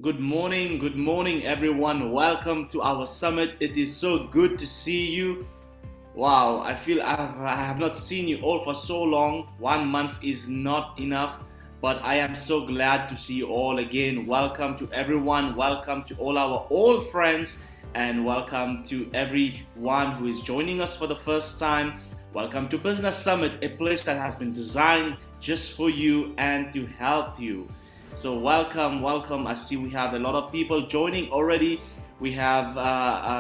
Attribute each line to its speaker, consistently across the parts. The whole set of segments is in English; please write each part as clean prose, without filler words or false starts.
Speaker 1: Good morning, everyone. Welcome to our summit. It is so good to see you. Wow, I have not seen you all for so long. 1 month is not enough, but I am so glad to see you all again. Welcome to everyone. Welcome to all our old friends, and welcome to everyone who is joining us for the first time. Welcome to Business Summit, a place that has been designed just for you and to help you. So welcome. I see we have a lot of people joining already. We have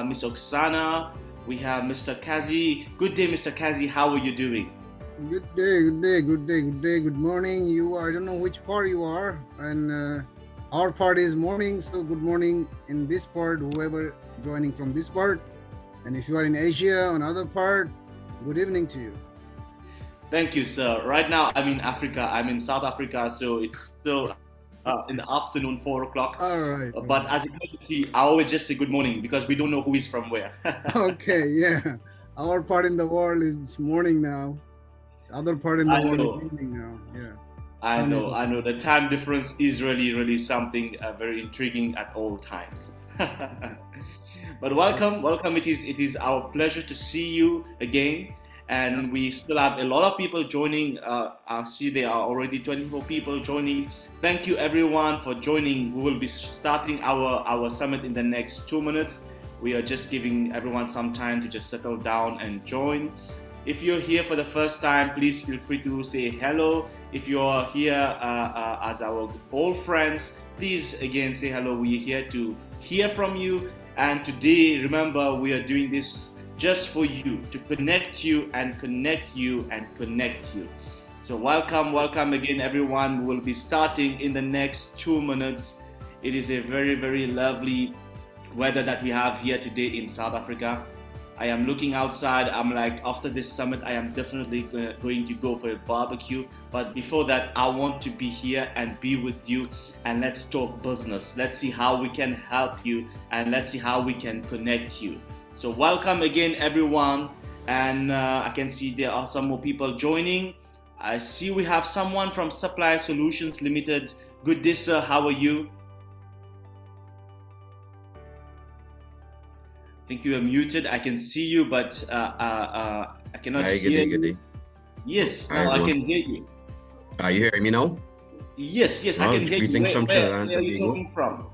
Speaker 1: Miss Oksana. We have Mr. Kazi. Good day, Mr. Kazi. How are you doing?
Speaker 2: Good day. Good morning. I don't know which part you are, and our part is morning. So good morning in this part, whoever joining from this part. And if you are in Asia, another part, good evening to you.
Speaker 1: Thank you, sir. Right now, I'm in Africa. I'm in South Africa, so it's still in the afternoon, 4 o'clock.
Speaker 2: All right.
Speaker 1: But as you can see, I always just say good morning because we don't know who is from where.
Speaker 2: Okay, yeah. Our part in the world is morning now. Other part in the world is evening now. Yeah.
Speaker 1: I know. The time difference is really something very intriguing at all times. But welcome. It is our pleasure to see you again. And we still have a lot of people joining. I see there are already 24 people joining. Thank you everyone for joining. We will be starting our summit in the next 2 minutes. We are just giving everyone some time to just settle down and join. If you're here for the first time, please feel free to say hello. If you're here as our old friends, please again say hello. We're here to hear from you. And today, remember, we are doing this just for you, to connect you and connect you and connect you. So welcome again everyone. We will be starting in the next 2 minutes. It is a very lovely weather that we have here today in South Africa. I am looking outside. I'm like, after this summit, I am definitely going to go for a barbecue. But before that, I want to be here and be with you, and let's talk business. Let's see how we can help you, and let's see how we can connect you. So welcome again everyone, and I can see there are some more people joining. I see we have someone from Supply Solutions Limited. Good day, sir. How are you? I think you are muted. I can see you, but I cannot hear you.
Speaker 3: Good day.
Speaker 1: Yes, now I can hear you.
Speaker 3: Are you hearing me now?
Speaker 1: Yes, I can hear you.
Speaker 3: Greetings from Trinidad and
Speaker 1: where are you
Speaker 3: Tobago.
Speaker 1: talking from?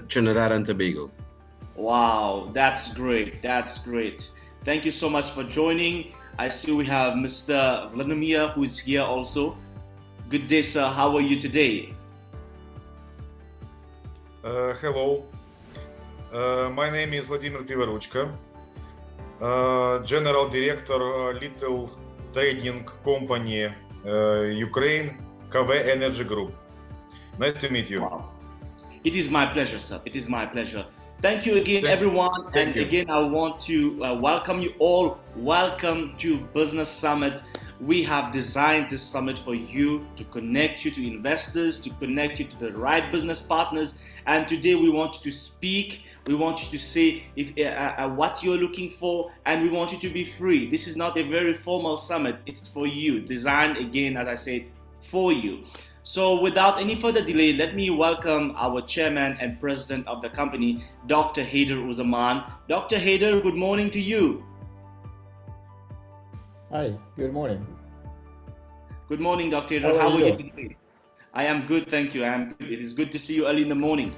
Speaker 3: Trinidad and Tobago.
Speaker 1: Wow, that's great. Thank you so much for joining. I see we have Mr. Vladimir who is here also. Good day, sir. How are you today?
Speaker 4: Hello. My name is Vladimir Krivoruchko, General Director Little Trading Company, Ukraine, KV Energy Group. Nice to meet you.
Speaker 1: Wow. It is my pleasure, sir. It is my pleasure. Thank you again, everyone.
Speaker 4: Thank you.
Speaker 1: Again, I want to welcome you all. Welcome to Business Summit. We have designed this summit for you, to connect you to investors, to connect you to the right business partners. And today we want you to speak. We want you to say what you're looking for, and we want you to be free. This is not a very formal summit. It's for you, designed again, as I said, for you. So without any further delay, let me welcome our chairman and president of the company, Dr. Haider Uzzaman. Dr. Haider, good morning to you.
Speaker 5: Hi, good morning.
Speaker 1: Good morning, Dr. Haider. How are you today? I am good, thank you. I am good. It is good to see you early in the morning.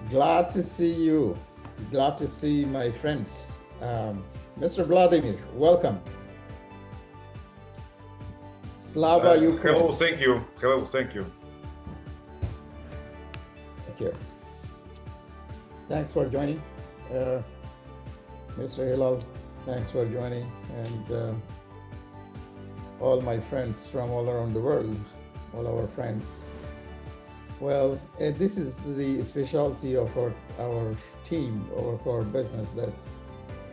Speaker 5: Glad to see you. Glad to see my friends. Mr. Vladimir, welcome. Slava Ukraine.
Speaker 4: Hello, thank you.
Speaker 5: Thank you. Thanks for joining. Mr. Hilal, thanks for joining. And all my friends from all around the world, all our friends. Well, this is the specialty of our team, or our business, that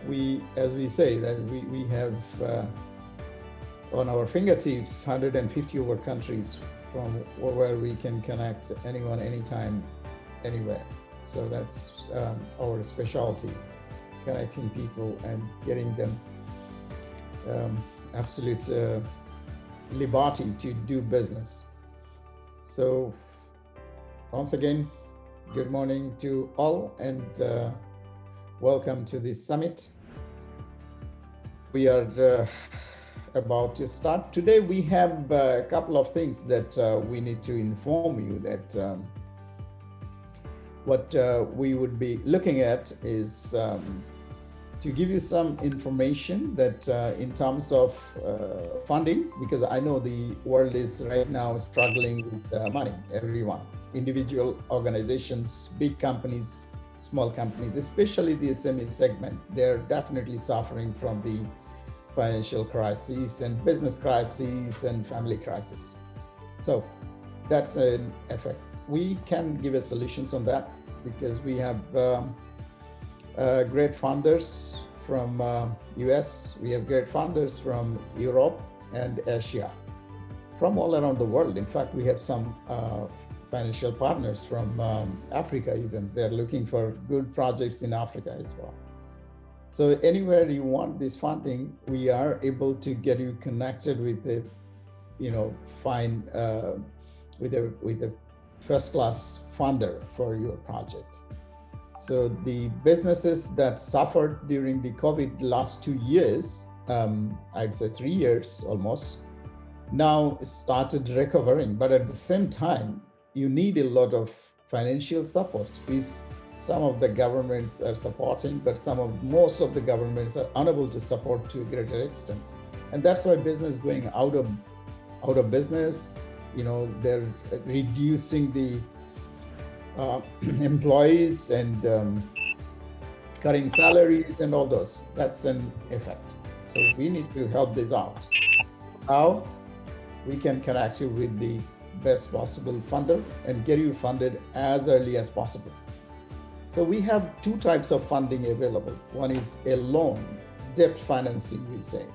Speaker 5: we, as we say, that we have on our fingertips 150 over countries from where we can connect anyone, anytime, anywhere. So that's our specialty, connecting people and getting them absolute liberty to do business. So Once again, good morning to all and welcome to this summit. We are about to start. Today we have a couple of things that we need to inform you that what we would be looking at is to give you some information that in terms of funding, because I know the world is right now struggling with money, everyone, individual organizations, big companies, small companies, especially the SME segment, they're definitely suffering from the financial crisis and business crisis and family crisis. So that's an effect. We can give a solutions on that because we have great funders from US, we have great funders from Europe and Asia, from all around the world. In fact, we have some financial partners from Africa even. They're looking for good projects in Africa as well. So anywhere you want this funding, we are able to get you connected with a, with a first-class funder for your project. So the businesses that suffered during the COVID last 2 years, I'd say 3 years almost, now started recovering. But at the same time, you need a lot of financial support, which some of the governments are supporting, but most of the governments are unable to support to a greater extent. And that's why business is going out of business. They're reducing the employees and cutting salaries and all those. That's an effect. So we need to help this out. How we can connect you with the best possible funder and get you funded as early as possible. So we have two types of funding available. One is a loan, debt financing, we say.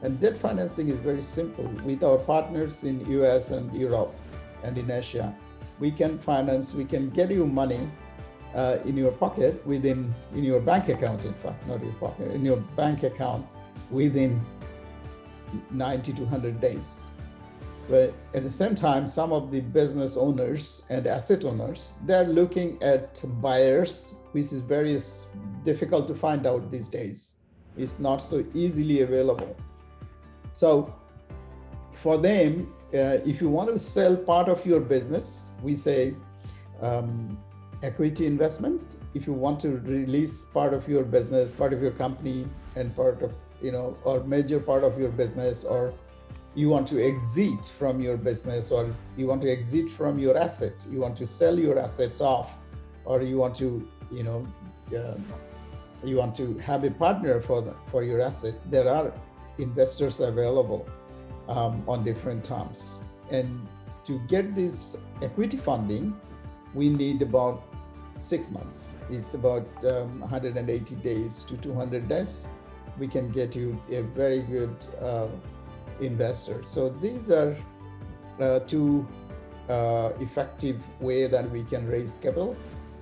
Speaker 5: And debt financing is very simple. With our partners in US and Europe and in Asia, we can get you money in your pocket in your bank account, in fact, not your pocket, in your bank account within 90 to 100 days. But at the same time, some of the business owners and asset owners, they're looking at buyers, which is very difficult to find out these days. It's not so easily available. So for them, if you want to sell part of your business, we say equity investment. If you want to release part of your business, part of your company, and part of, or major part of your business, or you want to exit from your business, or you want to exit from your asset, you want to sell your assets off, or you want to, you want to have a partner for your asset, there are investors available on different terms. And to get this equity funding, we need about 6 months. It's about 180 days to 200 days. We can get you a very good investor. So these are two effective way that we can raise capital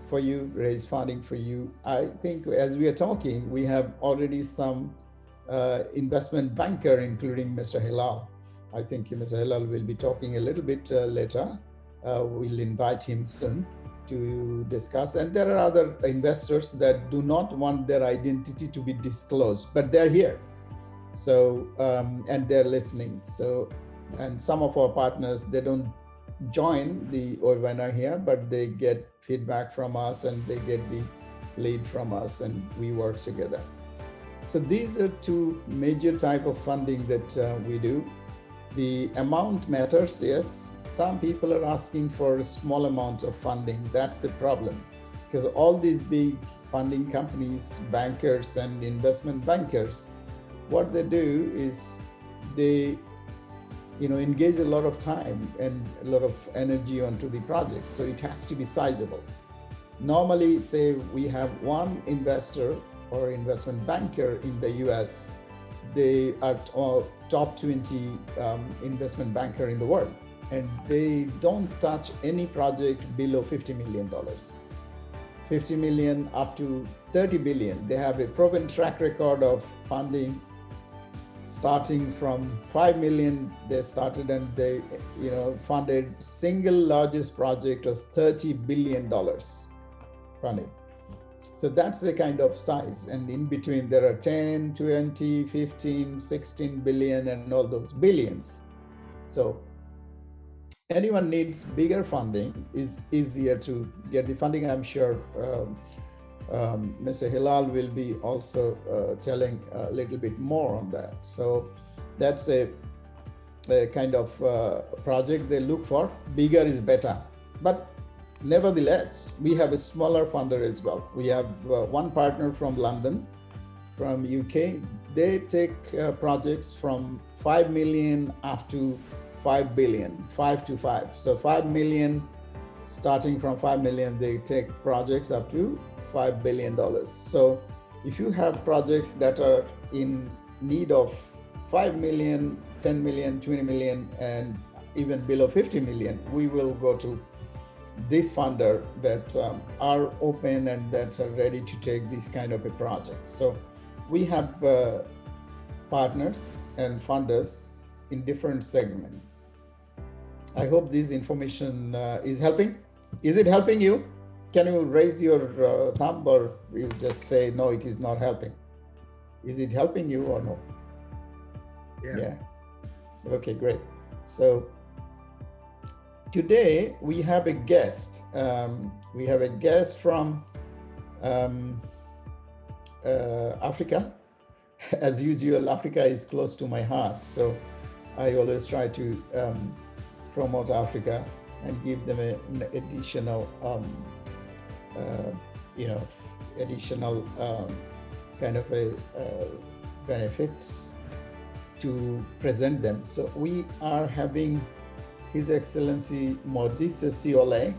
Speaker 5: for you, raise funding for you. I think as we are talking, we have already some investment banker, including Mr. Hilal. I think Mr. Hilal will be talking a little bit later. We'll invite him soon to discuss. And there are other investors that do not want their identity to be disclosed, but they're here. So, and they're listening. So, and some of our partners, they don't join the webinar here, but they get feedback from us and they get the lead from us and we work together. So these are two major type of funding that we do. The amount matters, yes. Some people are asking for a small amount of funding. That's the problem, because all these big funding companies, bankers and investment bankers, what they do is they engage a lot of time and a lot of energy onto the project. So it has to be sizable. Normally, say we have one investor or investment banker in the US, they are top 20 investment banker in the world, and they don't touch any project below $50 million. 50 million up to 30 billion. They have a proven track record of funding starting from 5 million they started, and they funded single largest project was $30 billion funding. So that's the kind of size, and in between there are 10, 20, 15, 16 billion and all those billions. So anyone needs bigger funding is easier to get the funding. I'm sure Mr. Hilal will be also telling a little bit more on that. So that's a kind of project they look for. Bigger is better. But nevertheless, we have a smaller funder as well. We have one partner from London, from UK. They take projects from 5 million up to 5 billion, 5 to 5. So 5 million, starting from 5 million, they take projects up to $5 billion. So if you have projects that are in need of 5 million, 10 million, 20 million, and even below 50 million, we will go to this funder that are open and that are ready to take this kind of a project. So we have partners and funders in different segments. I hope this information is helping. Is it helping you? Can you raise your thumb, or you just say, no, it is not helping? Is it helping you or no? Yeah. Okay, great. So today we have a guest. We have a guest from Africa. As usual, Africa is close to my heart. So I always try to promote Africa and give them an additional kind of a benefits to present them. So we are having His Excellency Modise Siole,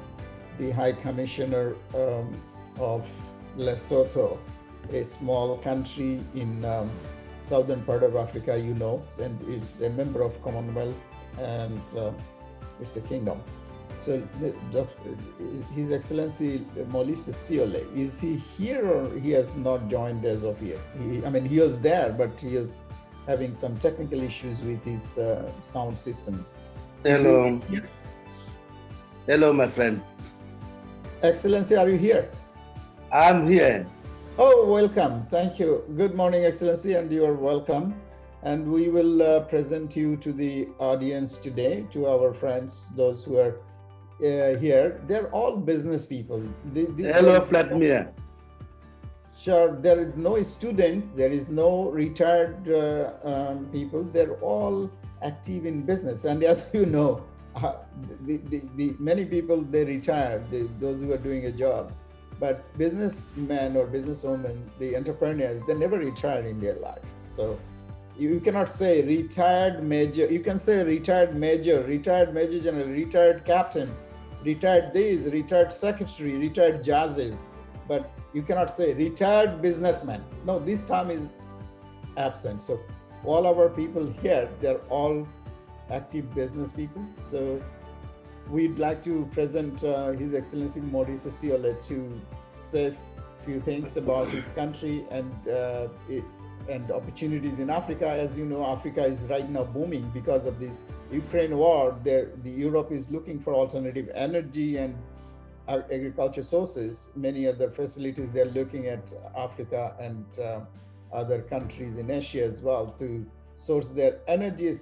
Speaker 5: the High Commissioner of Lesotho, a small country in southern part of Africa, and it's a member of Commonwealth, and it's a kingdom. So His Excellency Modise Siole, is he here or he has not joined as of yet? He was there, but he is having some technical issues with his sound system.
Speaker 6: Hello. Hello, my friend.
Speaker 5: Excellency, are you here?
Speaker 6: I'm here.
Speaker 5: Oh, welcome. Thank you. Good morning, Excellency, and you are welcome. And we will present you to the audience today, to our friends, those who are here. They're all business people.
Speaker 6: Hello, Vladimir.
Speaker 5: Sure, there is no student, there is no retired people. They're all active in business. And as you know, the many people, they retired, those who are doing a job. But businessmen or businesswomen, the entrepreneurs, they never retired in their life. So you cannot say retired major. You can say retired major general, retired captain, retired this, retired secretary, retired judges. But you cannot say retired businessman. No, this term is absent. So all our people here, they're all active business people. So we'd like to present His Excellency Modise Siole to say a few things about his country and opportunities in Africa. As you know, Africa is right now booming because of this Ukraine war. The Europe is looking for alternative energy and agriculture sources. Many other facilities, they're looking at Africa and other countries in Asia as well to source their energy,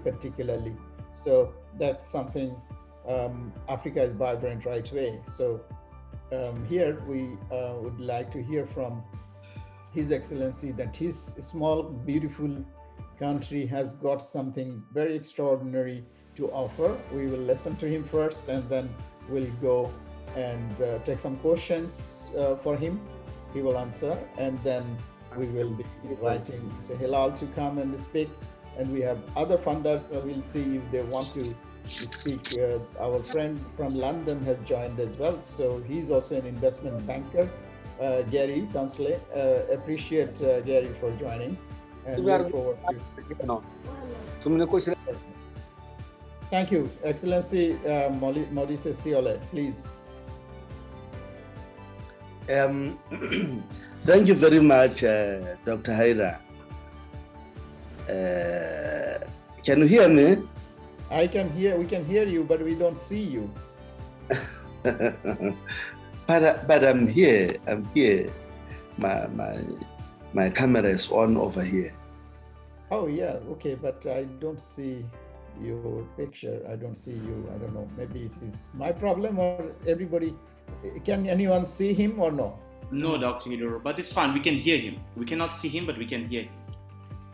Speaker 5: particularly. So that's something Africa is vibrant right away. So here we would like to hear from His Excellency that his small, beautiful country has got something very extraordinary to offer. We will listen to him first, and then we'll go and take some questions for him. He will answer, and then we will be inviting Mr. Hilal to come and speak. And we have other funders. We'll see if they want to speak. Our friend from London has joined as well. So he's also an investment banker. Gary Tunsley, appreciate Gary for joining, and look forward to. Thank you, Excellency Modise Siole, please.
Speaker 6: Thank you very much, Dr. Haider. Can you hear me?
Speaker 5: We can hear you, but we don't see you.
Speaker 6: But I'm here. My camera is on over here.
Speaker 5: Oh yeah, okay, but I don't see your picture. I don't see you. I don't know. Maybe it is my problem or everybody. Can anyone see him or no?
Speaker 1: No, Dr. Haider, but it's fine. We can hear him. We cannot see him, but we can hear him.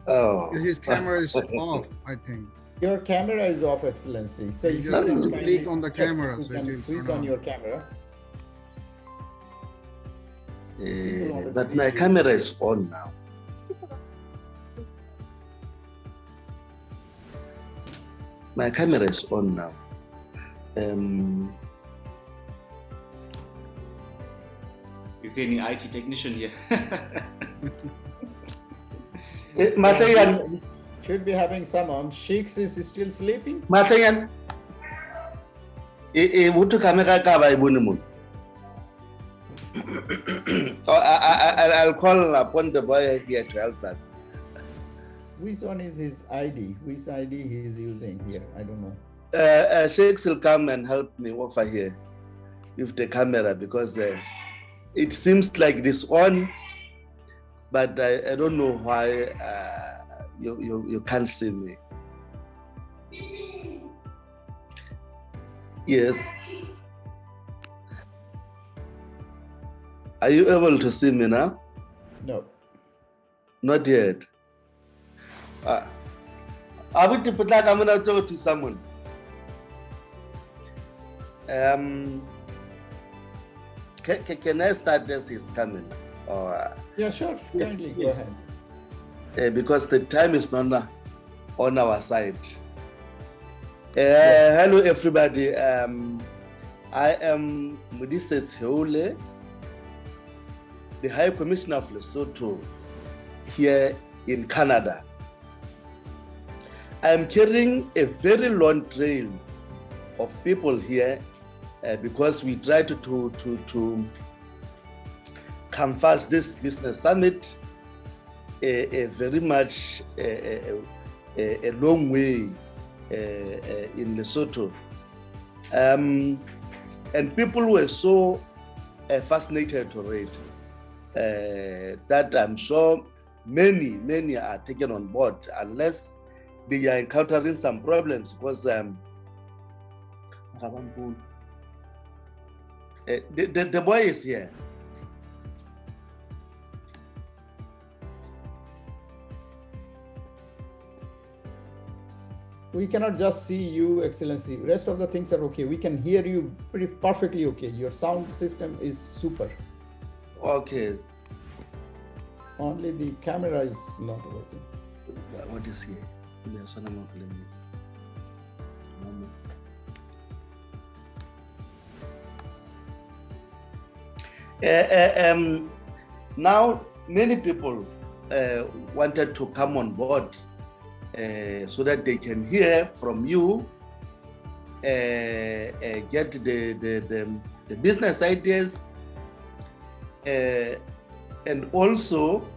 Speaker 6: Oh.
Speaker 2: His camera is off, I think.
Speaker 5: Your camera is off, Excellency. So
Speaker 2: You
Speaker 5: if you
Speaker 2: just
Speaker 5: can
Speaker 2: click on the
Speaker 5: check,
Speaker 2: camera,
Speaker 5: you
Speaker 2: so it
Speaker 5: can
Speaker 2: is
Speaker 5: switch
Speaker 2: turned
Speaker 5: on
Speaker 2: on.
Speaker 5: your camera. want to
Speaker 6: But
Speaker 5: see
Speaker 6: my
Speaker 5: you.
Speaker 6: camera is on now. My camera is on now.
Speaker 1: Is there any IT technician here?
Speaker 6: Matayan,
Speaker 5: Should be having someone. Sheiks is still sleeping.
Speaker 6: Matayan. Wutu kamera ka ba ibuni mun. I'll call upon the boy here to help us.
Speaker 5: Which one is his ID? Which ID he is using here? I don't know.
Speaker 6: Sheikhs will come and help me over here with the camera because it seems like it is on, but I don't know why you can't see me. Yes. Are you able to see me now?
Speaker 5: No.
Speaker 6: Not yet. I want to put like I'm gonna talk to someone. Can I start as he's coming? Or
Speaker 5: Yeah, sure. Kindly go
Speaker 1: Yes.
Speaker 5: ahead.
Speaker 6: because the time is not on our side. Hello, everybody. I am Mudiset Heule, the High Commissioner of Lesotho here in Canada. I am carrying a very long trail of people here because we try to canvass this business summit a very much a long way in Lesotho. And people were so fascinated to read that I'm sure many are taken on board unless they are encountering some problems because the boy is here.
Speaker 5: We cannot just see you, Excellency. Rest of the things are okay. We can hear you perfectly okay. Your sound system is super.
Speaker 6: Okay.
Speaker 5: Only the camera is not working.
Speaker 6: What is here? Now, many people wanted to come on board so that they can hear from you, get the business ideas, and also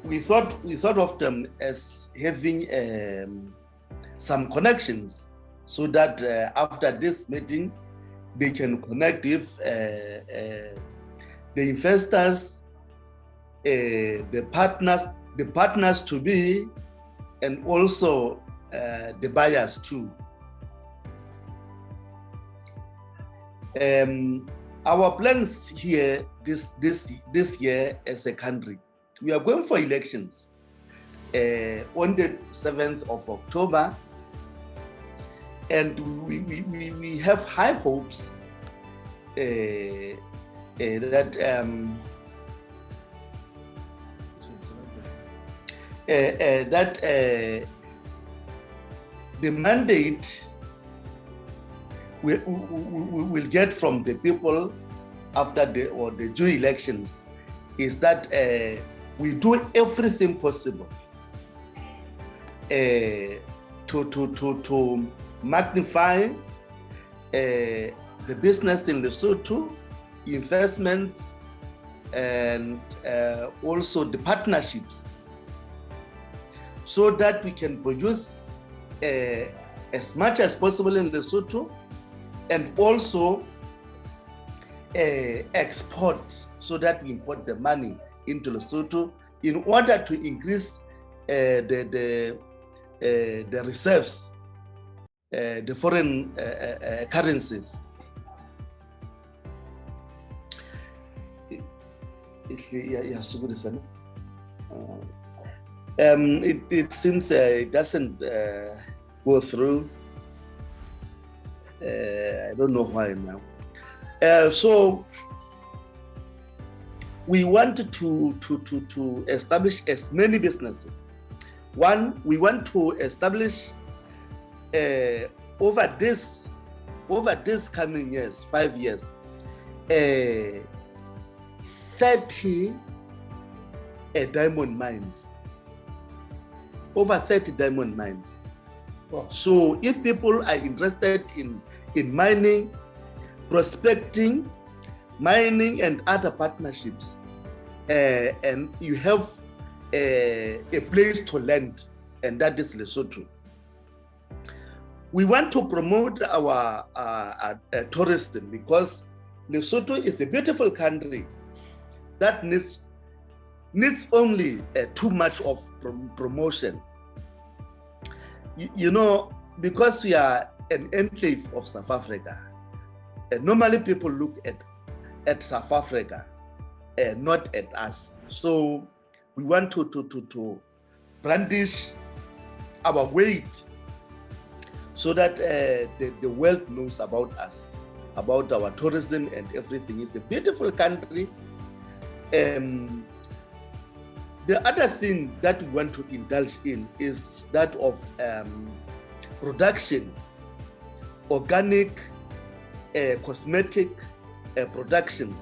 Speaker 6: we thought of them as having some connections so that after this meeting they can connect with the investors, the partners to be, and also the buyers too. Our plans here this year as a country, we are going for elections on the 7th of October, and we have high hopes that the mandate we will get from the people after the June elections is that we do everything possible to magnify the business in Lesotho, investments, and also the partnerships, so that we can produce as much as possible in Lesotho, and also export, so that we import the money into Lesotho in order to increase the reserves, the foreign currencies. It seems it doesn't go through. I don't know why now. So we wanted to establish as many businesses. One, we want to establish over this coming years, 5 years, 30 diamond mines. Over 30 diamond mines.
Speaker 5: Wow.
Speaker 6: So if people are interested in mining, prospecting, mining, and other partnerships, and you have a place to land, and that is Lesotho. We want to promote our tourism, because Lesotho is a beautiful country that needs only too much of promotion. You know, because we are an enclave of South Africa, normally people look at South Africa, not at us. So we want to brandish our weight, so that the world knows about us, about our tourism and everything. It's a beautiful country. The other thing that we want to indulge in is that of production, organic, cosmetic productions.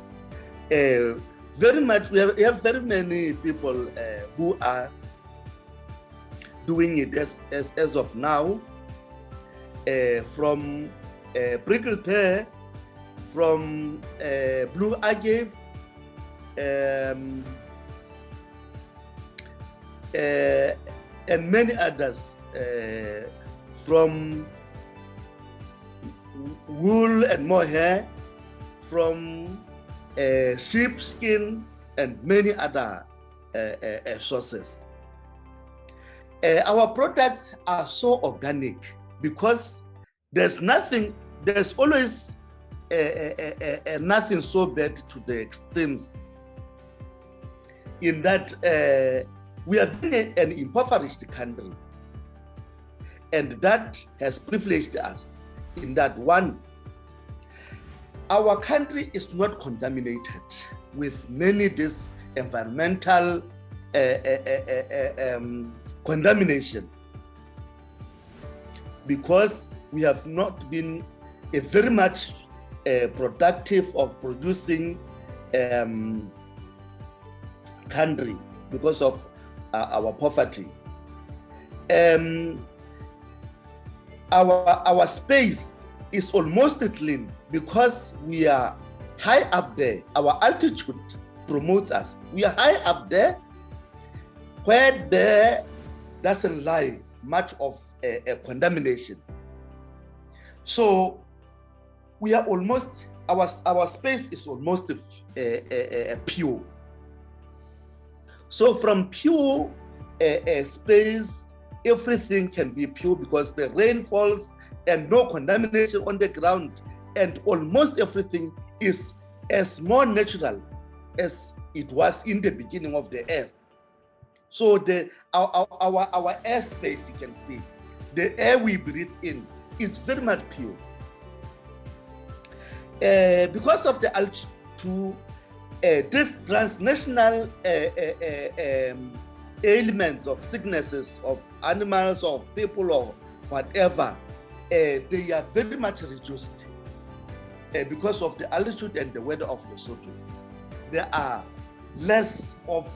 Speaker 6: Very much, we have very many people who are doing it as of now, from prickle pear, from blue agave, and many others, from wool and mohair, from sheep skins, and many other sources. Our products are so organic because there's always nothing so bad to the extremes, in that we have been an impoverished country, and that has privileged us in that, one, our country is not contaminated with many this environmental contamination, because we have not been a very much productive of producing country because of our poverty. Our space is almost clean because we are high up there. Our altitude promotes us. We are high up there, where there doesn't lie much of a contamination. So we are almost, our space is almost pure. So from pure space, everything can be pure, because the rain falls and no contamination on the ground, and almost everything is as more natural as it was in the beginning of the earth. So our airspace, you can see, the air we breathe in is very much pure. Because of the altitude, this transnational ailments of sicknesses of animals, of people, or whatever, they are very much reduced because of the altitude and the weather of Lesotho. There are less of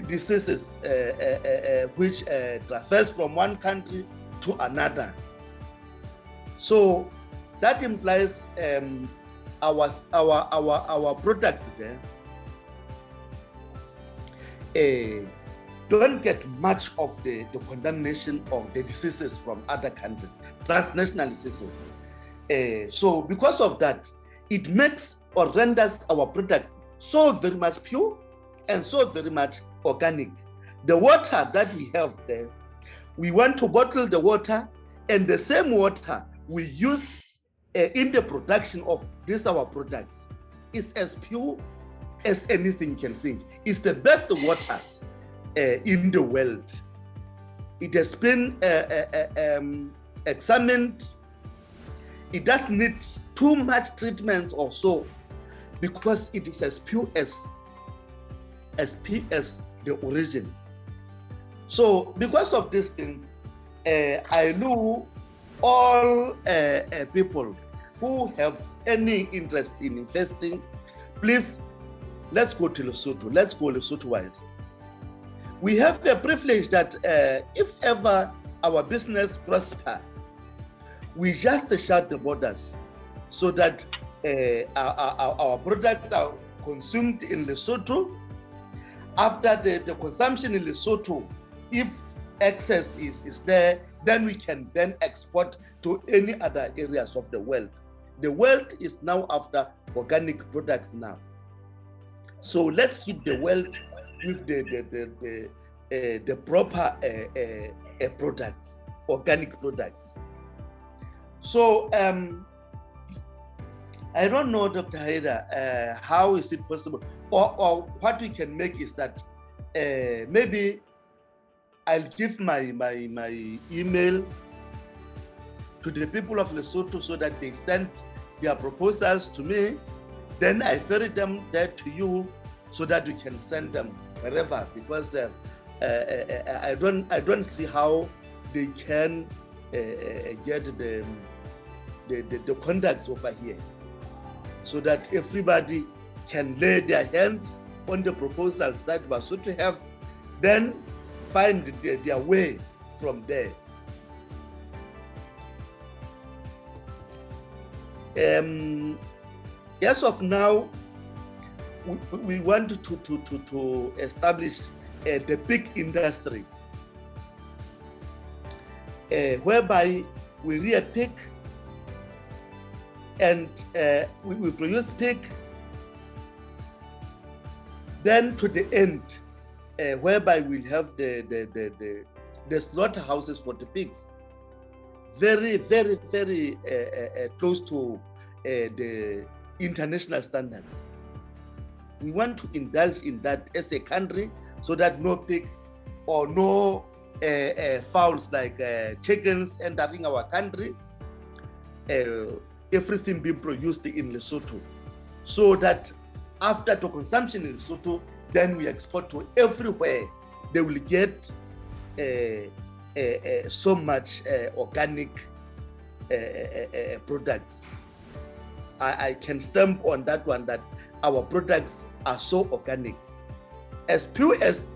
Speaker 6: diseases which traverse from one country to another. So that implies our products there don't get much of the contamination of the diseases from other countries, transnational diseases. So because of that, it makes or renders our products so very much pure and so very much organic. The water that we have there, we want to bottle the water, and the same water we use in the production of these our products is as pure as anything can think. It's the best water in the world. It has been examined. It doesn't need too much treatment or so, because it is as pure as the origin. So because of these things, I know all people who have any interest in investing, please, let's go to Lesotho. Let's go Lesotho-wise. We have a privilege that if ever our business prosper, we just shut the borders so that our products are consumed in Lesotho. After the consumption in Lesotho, if excess is there, then we can then export to any other areas of the world. The world is now after organic products now. So let's feed the world with the proper products, organic products. So I don't know, Dr. Haider, how is it possible? Or what we can make is that maybe I'll give my email to the people of Lesotho so that they send their proposals to me. Then I ferry them there to you so that you can send them wherever, because I don't see how they can get the contacts over here, so that everybody can lay their hands on the proposals that Lesotho have, then find their way from there. As of now, we want to establish the big industry whereby we rear pig and we produce pig, then to the end whereby we'll have the slaughterhouses for the pigs, very close to the international standards. We want to indulge in that as a country, so that no pig or no fowls like chickens entering our country, everything being produced in Lesotho, so that after the consumption in Lesotho, then we export to everywhere. They will get so much organic products. I can stamp on that one that our products are so organic, as pure as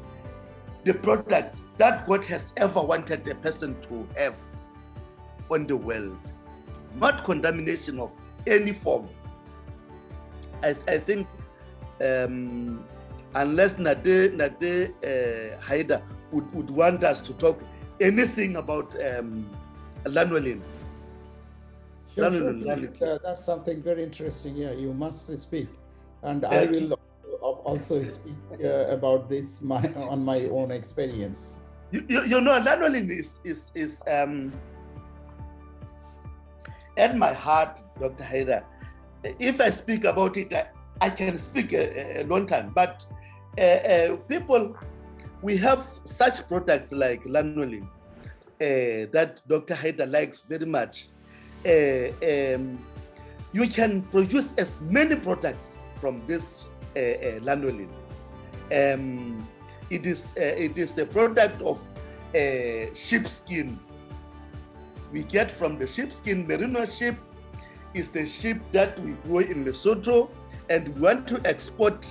Speaker 6: the products that God has ever wanted a person to have on the world. Not contamination of any form. I think unless Nade Haider would want us to talk anything about lanolin.
Speaker 5: Sure. That's something very interesting. Yeah, you must speak, and I will also speak about this on my own experience.
Speaker 6: You know, lanolin is at my heart, Dr. Haider. If I speak about it, I can speak a long time. But people, we have such products like lanolin that Dr. Haider likes very much. You can produce as many products from this lanolin. It is a product of sheepskin. We get from the sheepskin. Merino sheep is the sheep that we grow in Lesotho, and we want to export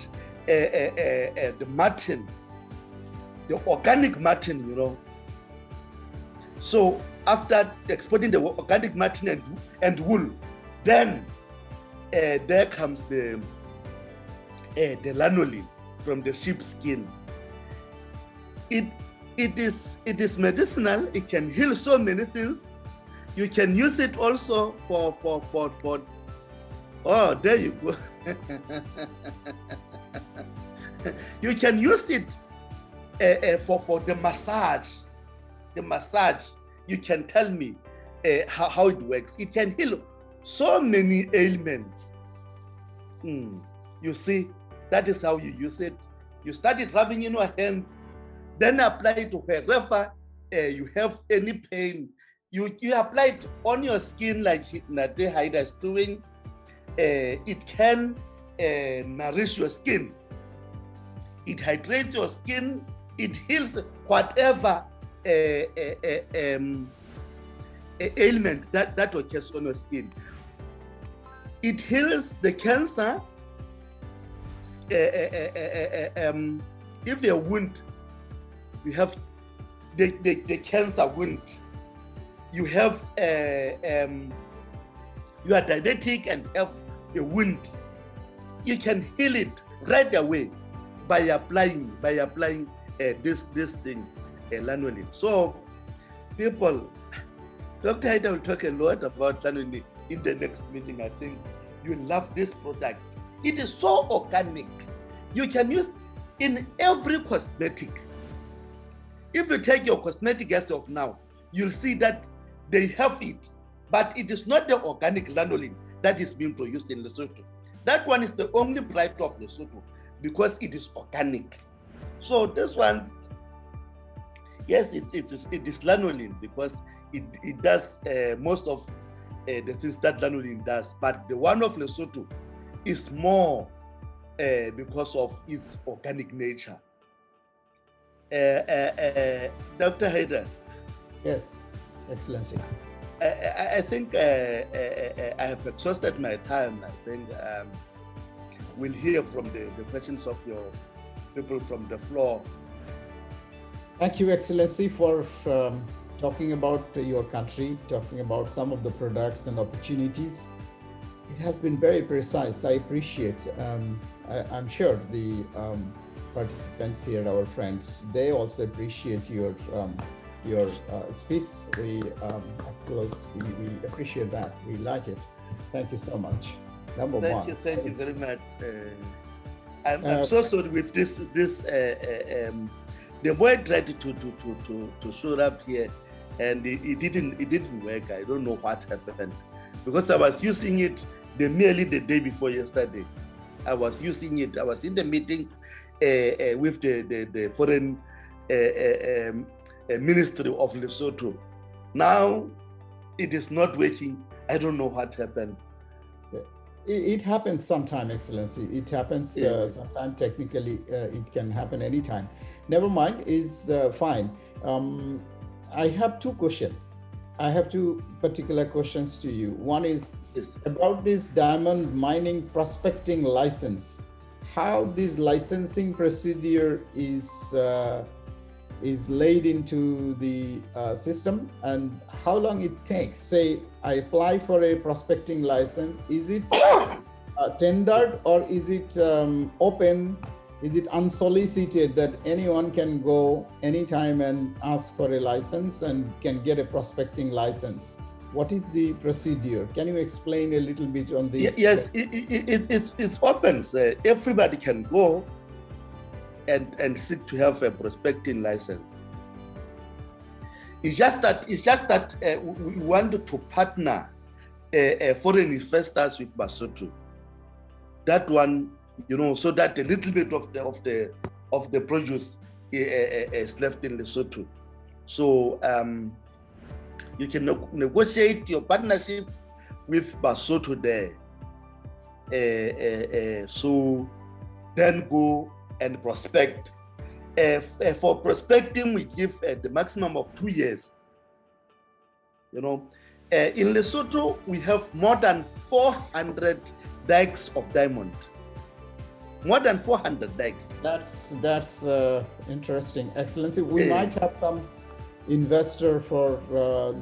Speaker 6: the marten, the organic marten, you know. So after exporting the organic marten and wool, then there comes the lanolin from the sheep's skin. It is medicinal. It can heal so many things. You can use it also for oh, there you go. You can use it for the massage. The massage, you can tell me how it works. It can heal so many ailments. You see, that is how you use it. You start it rubbing in your hands, then apply it to wherever you have any pain. You apply it on your skin like Haider is doing. It can nourish your skin. It hydrates your skin. It heals whatever ailment that occurs on your skin. It heals the cancer. If a wound, you have the cancer wound, you have you are diabetic and have a wound, you can heal it right away by applying this thing, lanolin. So people, Dr. Haider will talk a lot about lanolin in the next meeting. I think you love this product. It is so organic. You can use in every cosmetic. If you take your cosmetic as of now, you'll see that they have it, but it is not the organic lanolin that is being produced in Lesotho. That one is the only pride of Lesotho because it is organic. So this one, yes, it is lanolin because it does most of the things that lanolin does, but the one of Lesotho is more because of its organic nature. Dr. Haider.
Speaker 5: Yes, Excellency.
Speaker 6: I think I have exhausted my time. I think we'll hear from the questions of your people from the floor.
Speaker 5: Thank you, Excellency, for talking about your country, talking about some of the products and opportunities. It has been very precise. I appreciate. I'm sure the participants here, our friends, they also appreciate your speech. We appreciate that. We like it. Thank you so much. Number one.
Speaker 6: Thank you very much. I'm so sorry with this. The boy tried to show up here, and it didn't work. I don't know what happened because I was using it merely the day before yesterday. I was using it. I was in the meeting with the foreign ministry of Lesotho. Now it is not working. I don't know what happened.
Speaker 5: It happens sometime, Excellency. It happens sometime. Technically, it can happen anytime. Never mind, is fine. I have two questions. I have two particular questions to you. One is about this diamond mining prospecting license. How this licensing procedure is laid into the system, and how long it takes. Say I apply for a prospecting license. Is it tendered or is it open? Is it unsolicited that anyone can go anytime and ask for a license and can get a prospecting license? What is the procedure? Can you explain a little bit on this?
Speaker 6: Yes, it's open. So everybody can go and seek to have a prospecting license. It's just that we want to partner foreign investors with Basotho. That one, so that a little bit of the produce is left in Lesotho. So you can negotiate your partnerships with Basotho there. So then go and prospect. For prospecting, we give the maximum of 2 years. In Lesotho, we have more than 400 dikes of diamond. More than 400 dikes.
Speaker 5: That's interesting, Excellency. We might have some investor for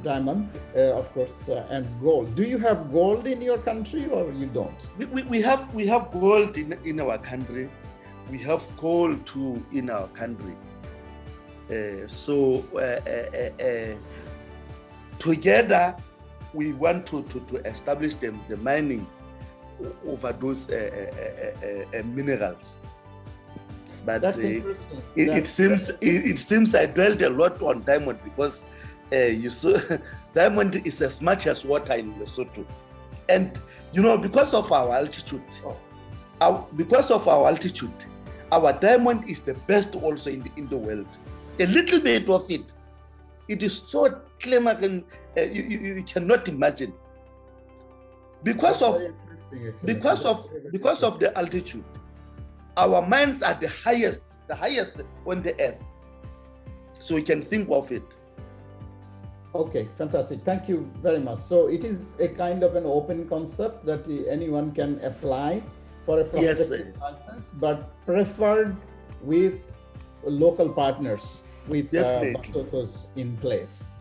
Speaker 5: diamond, of course, and gold. Do you have gold in your country or you don't?
Speaker 6: We have gold in our country. We have coal too in our country. Together, we want to establish the mining over those minerals. But
Speaker 5: that's interesting.
Speaker 6: It seems I dwelled a lot on diamond because you saw diamond is as much as water in Lesotho, and because of our altitude, our diamond is the best also in the world. A little bit of it is so clear and you cannot imagine because of the altitude. Our mines are the highest on the earth. So you can think of it.
Speaker 5: Okay, fantastic. Thank you very much. So it is a kind of an open concept that anyone can apply for a prospective license, but preferred with local partners with Basotos in place.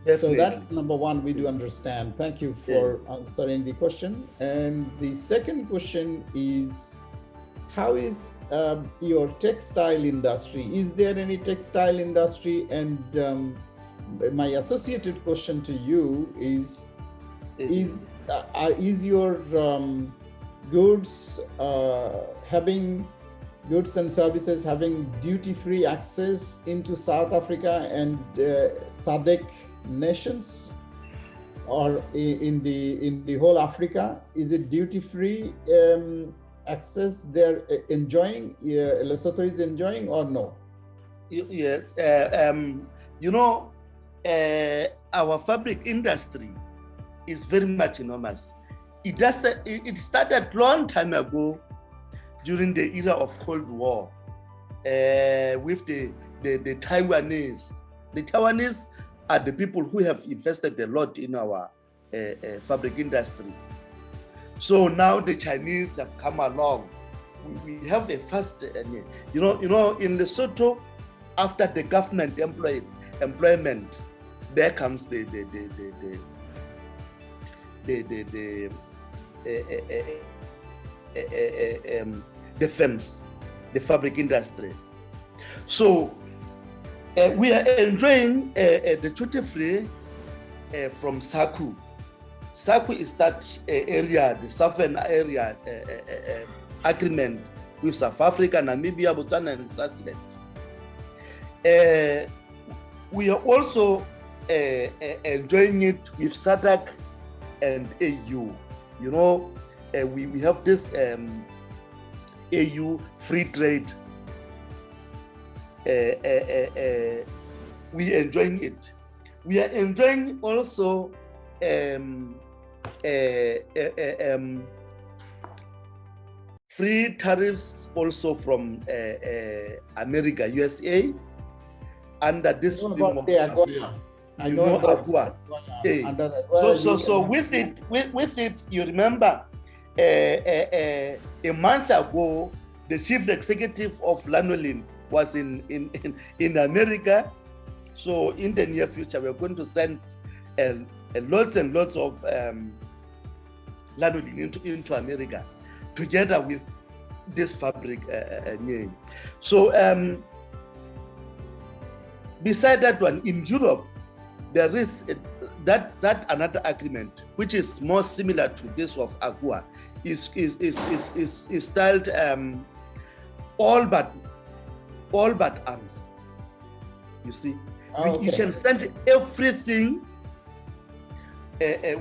Speaker 5: Definitely. So that's number one, we do understand. Thank you for answering the question. And the second question is, how is your textile industry? Is there any textile industry? And my associated question to you is your goods goods and services having duty-free access into South Africa and SADC nations, or in the whole Africa? Is it duty-free access they're enjoying, Lesotho is enjoying, or no?
Speaker 6: Yes, our fabric industry is very much enormous. It started long time ago during the era of Cold War with the Taiwanese. The Taiwanese are the people who have invested a lot in our fabric industry. So now the Chinese have come along. We have a fast, in Lesotho, after the government employment, there comes the firms, the fabric industry. So we are enjoying the duty-free from SACU. SACU is that area, the southern area agreement with South Africa, Namibia, Botswana, and Swaziland. We are also enjoying it with SADC and AU. We have this AU free trade. We are enjoying it. We are enjoying also free tariffs also from America, USA, under this
Speaker 5: AGOA. I know about
Speaker 6: AGOA. So with it, you remember a month ago, the chief executive of Lanolin was in America. So in the near future, we're going to send lots and lots of Lanolin into America, together with this fabric name. So beside that one, in Europe, there is that another agreement which is more similar to this of AGOA, is styled all but arms. You see, you can send everything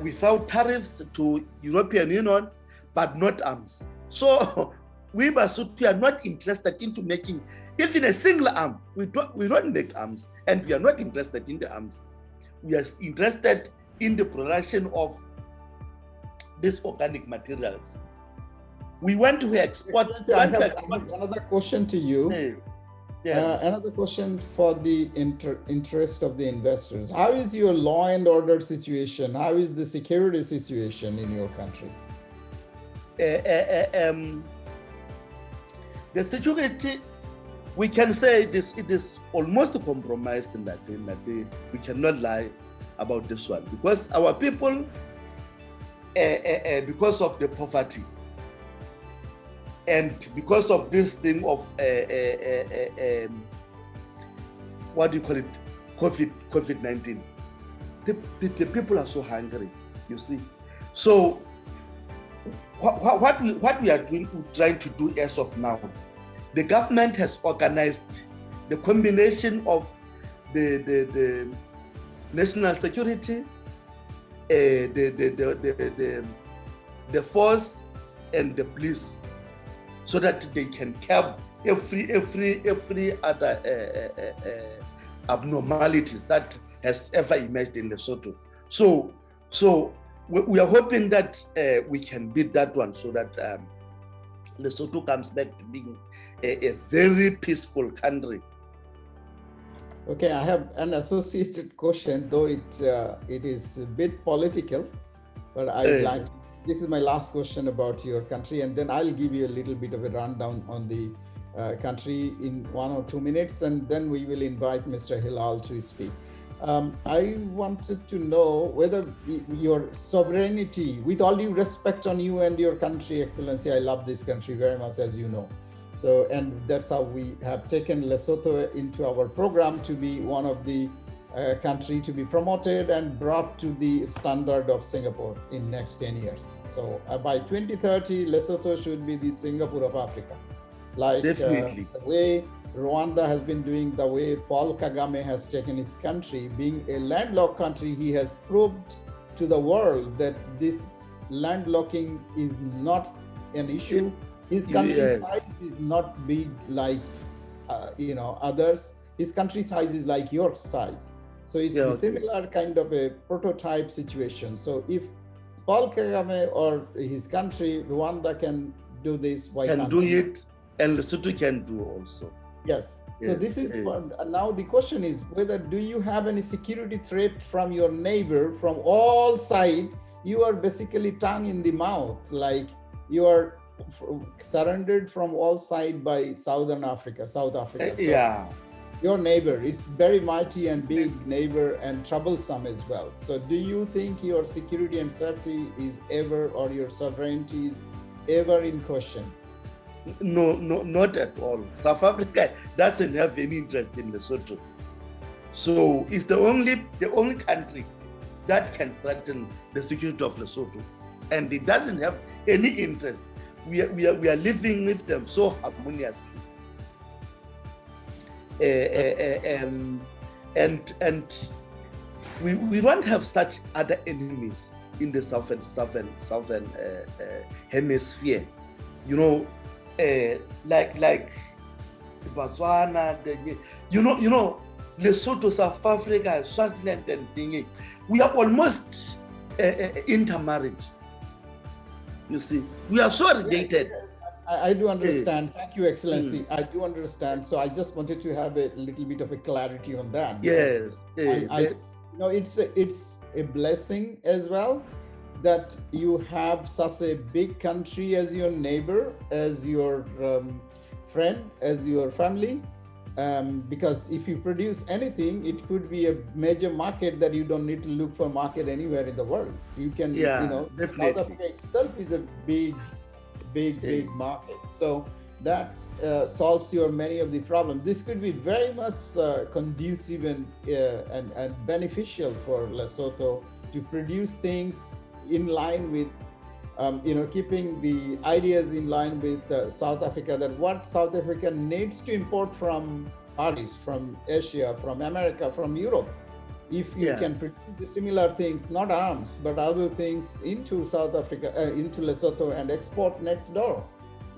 Speaker 6: without tariffs to European Union, but not arms. So we Basotho are not interested into making even a single arm. We don't make arms, and we are not interested in the arms. We are interested in the production of these organic materials. We want to export.
Speaker 5: I have another question to you. Another question for the interest of the investors. How is your law and order situation? How is the security situation in your country?
Speaker 6: The security we can say it is almost compromised in that we cannot lie about this one, because our people, because of the poverty and because of this thing of what do you call it, COVID-19, the people are so hungry, you see. So what we are trying to do as of now, the government has organized the combination of the national security, the force and the police, so that they can curb every other abnormalities that has ever emerged in Lesotho. So we are hoping that we can beat that one, so that Lesotho comes back to being a very peaceful country.
Speaker 5: Okay, I have an associated question, though it is a bit political, but I would like, this is my last question about your country, and then I'll give you a little bit of a rundown on the country in 1 or 2 minutes, and then we will invite Mr. Hilal to speak. I wanted to know whether your sovereignty, with all due respect on you and your country, Excellency, I love this country very much, as you know. So, and that's how we have taken Lesotho into our program to be one of the country to be promoted and brought to the standard of Singapore in next 10 years. So by 2030, Lesotho should be the Singapore of Africa. Like the way Rwanda has been doing, the way Paul Kagame has taken his country, being a landlocked country, he has proved to the world that this landlocking is not an issue. His country size is not big like others. His country size is like your size. So it's a similar kind of a prototype situation. So if Paul Kagame or his country, Rwanda, can do this, why can't
Speaker 6: do
Speaker 5: you?
Speaker 6: it, and Lesotho can do also.
Speaker 5: Yes. So this is now the question is whether do you have any security threat from your neighbor from all sides? You are basically tongue in the mouth, like you are surrounded from all sides by South Africa. So your neighbor, it's very mighty and big neighbor and troublesome as well. So do you think your security and safety is ever, or your sovereignty is ever in question?
Speaker 6: No, not at all. South Africa doesn't have any interest in Lesotho. So it's the only country that can threaten the security of Lesotho. And it doesn't have any interest. We are living with them so harmoniously. And we don't have such other enemies in the southern hemisphere. You know, like Botswana, Lesotho, South Africa, Swaziland, and thingy. We are almost intermarried. You see, we are so related.
Speaker 5: I do understand. Thank you, Excellency. I do understand. So I just wanted to have a little bit of a clarity on that.
Speaker 6: Yes.
Speaker 5: It's a blessing as well that you have such a big country as your neighbor, as your friend, as your family. Because if you produce anything, it could be a major market that you don't need to look for market anywhere in the world. You can,
Speaker 6: definitely.
Speaker 5: South Africa itself is a big market. So that solves your many of the problems. This could be very much conducive and beneficial for Lesotho to produce things in line with keeping the ideas in line with South Africa, that what South Africa needs to import from Far East, from Asia, from America, from Europe. If you can produce the similar things, not arms, but other things into South Africa, into Lesotho, and export next door.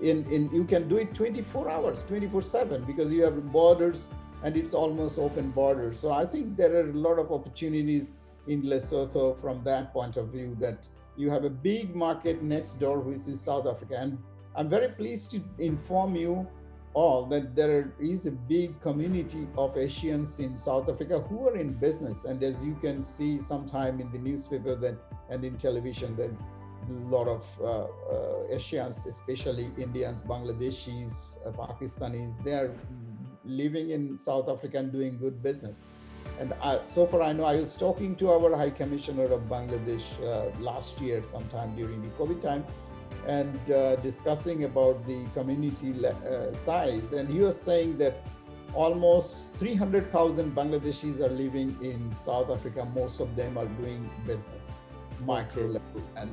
Speaker 5: You can do it 24 hours, 24/7, because you have borders and it's almost open borders. So I think there are a lot of opportunities in Lesotho from that point of view, that you have a big market next door, which is South Africa. And I'm very pleased to inform you all that there is a big community of Asians in South Africa who are in business. And as you can see sometime in the newspaper and in television, that a lot of Asians, especially Indians, Bangladeshis, Pakistanis, they are living in South Africa and doing good business. And so far I know, I was talking to our High Commissioner of Bangladesh last year sometime during the COVID time, and discussing about the community size. And he was saying that almost 300,000 Bangladeshis are living in South Africa. Most of them are doing business, micro level and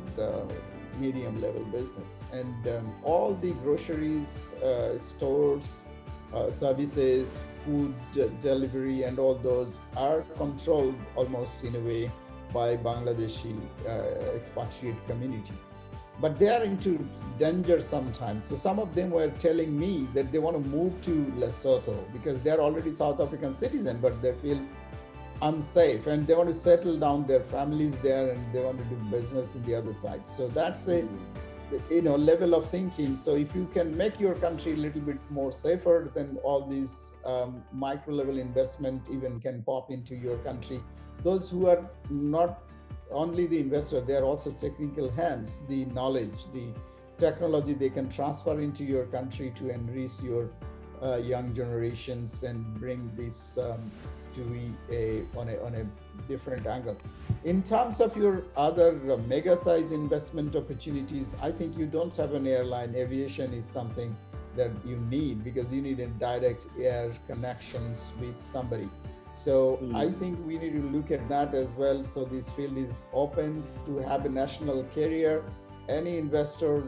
Speaker 5: medium level business. And all the groceries, stores, services, food delivery, and all those are controlled almost in a way by Bangladeshi expatriate community. But they are into danger sometimes. So some of them were telling me that they want to move to Lesotho because they're already South African citizens, but they feel unsafe and they want to settle down their families there and they want to do business in the other side. So that's a level of thinking. So if you can make your country a little bit more safer, then all these micro level investment even can pop into your country. Those who are not only the investor, they are also technical hands, the knowledge, the technology they can transfer into your country to enrich your young generations and bring this to be on a different angle. In terms of your other mega-sized investment opportunities, I think you don't have an airline. Aviation is something that you need because you need a direct air connections with somebody. So I think we need to look at that as well. So this field is open to have a national carrier. Any investor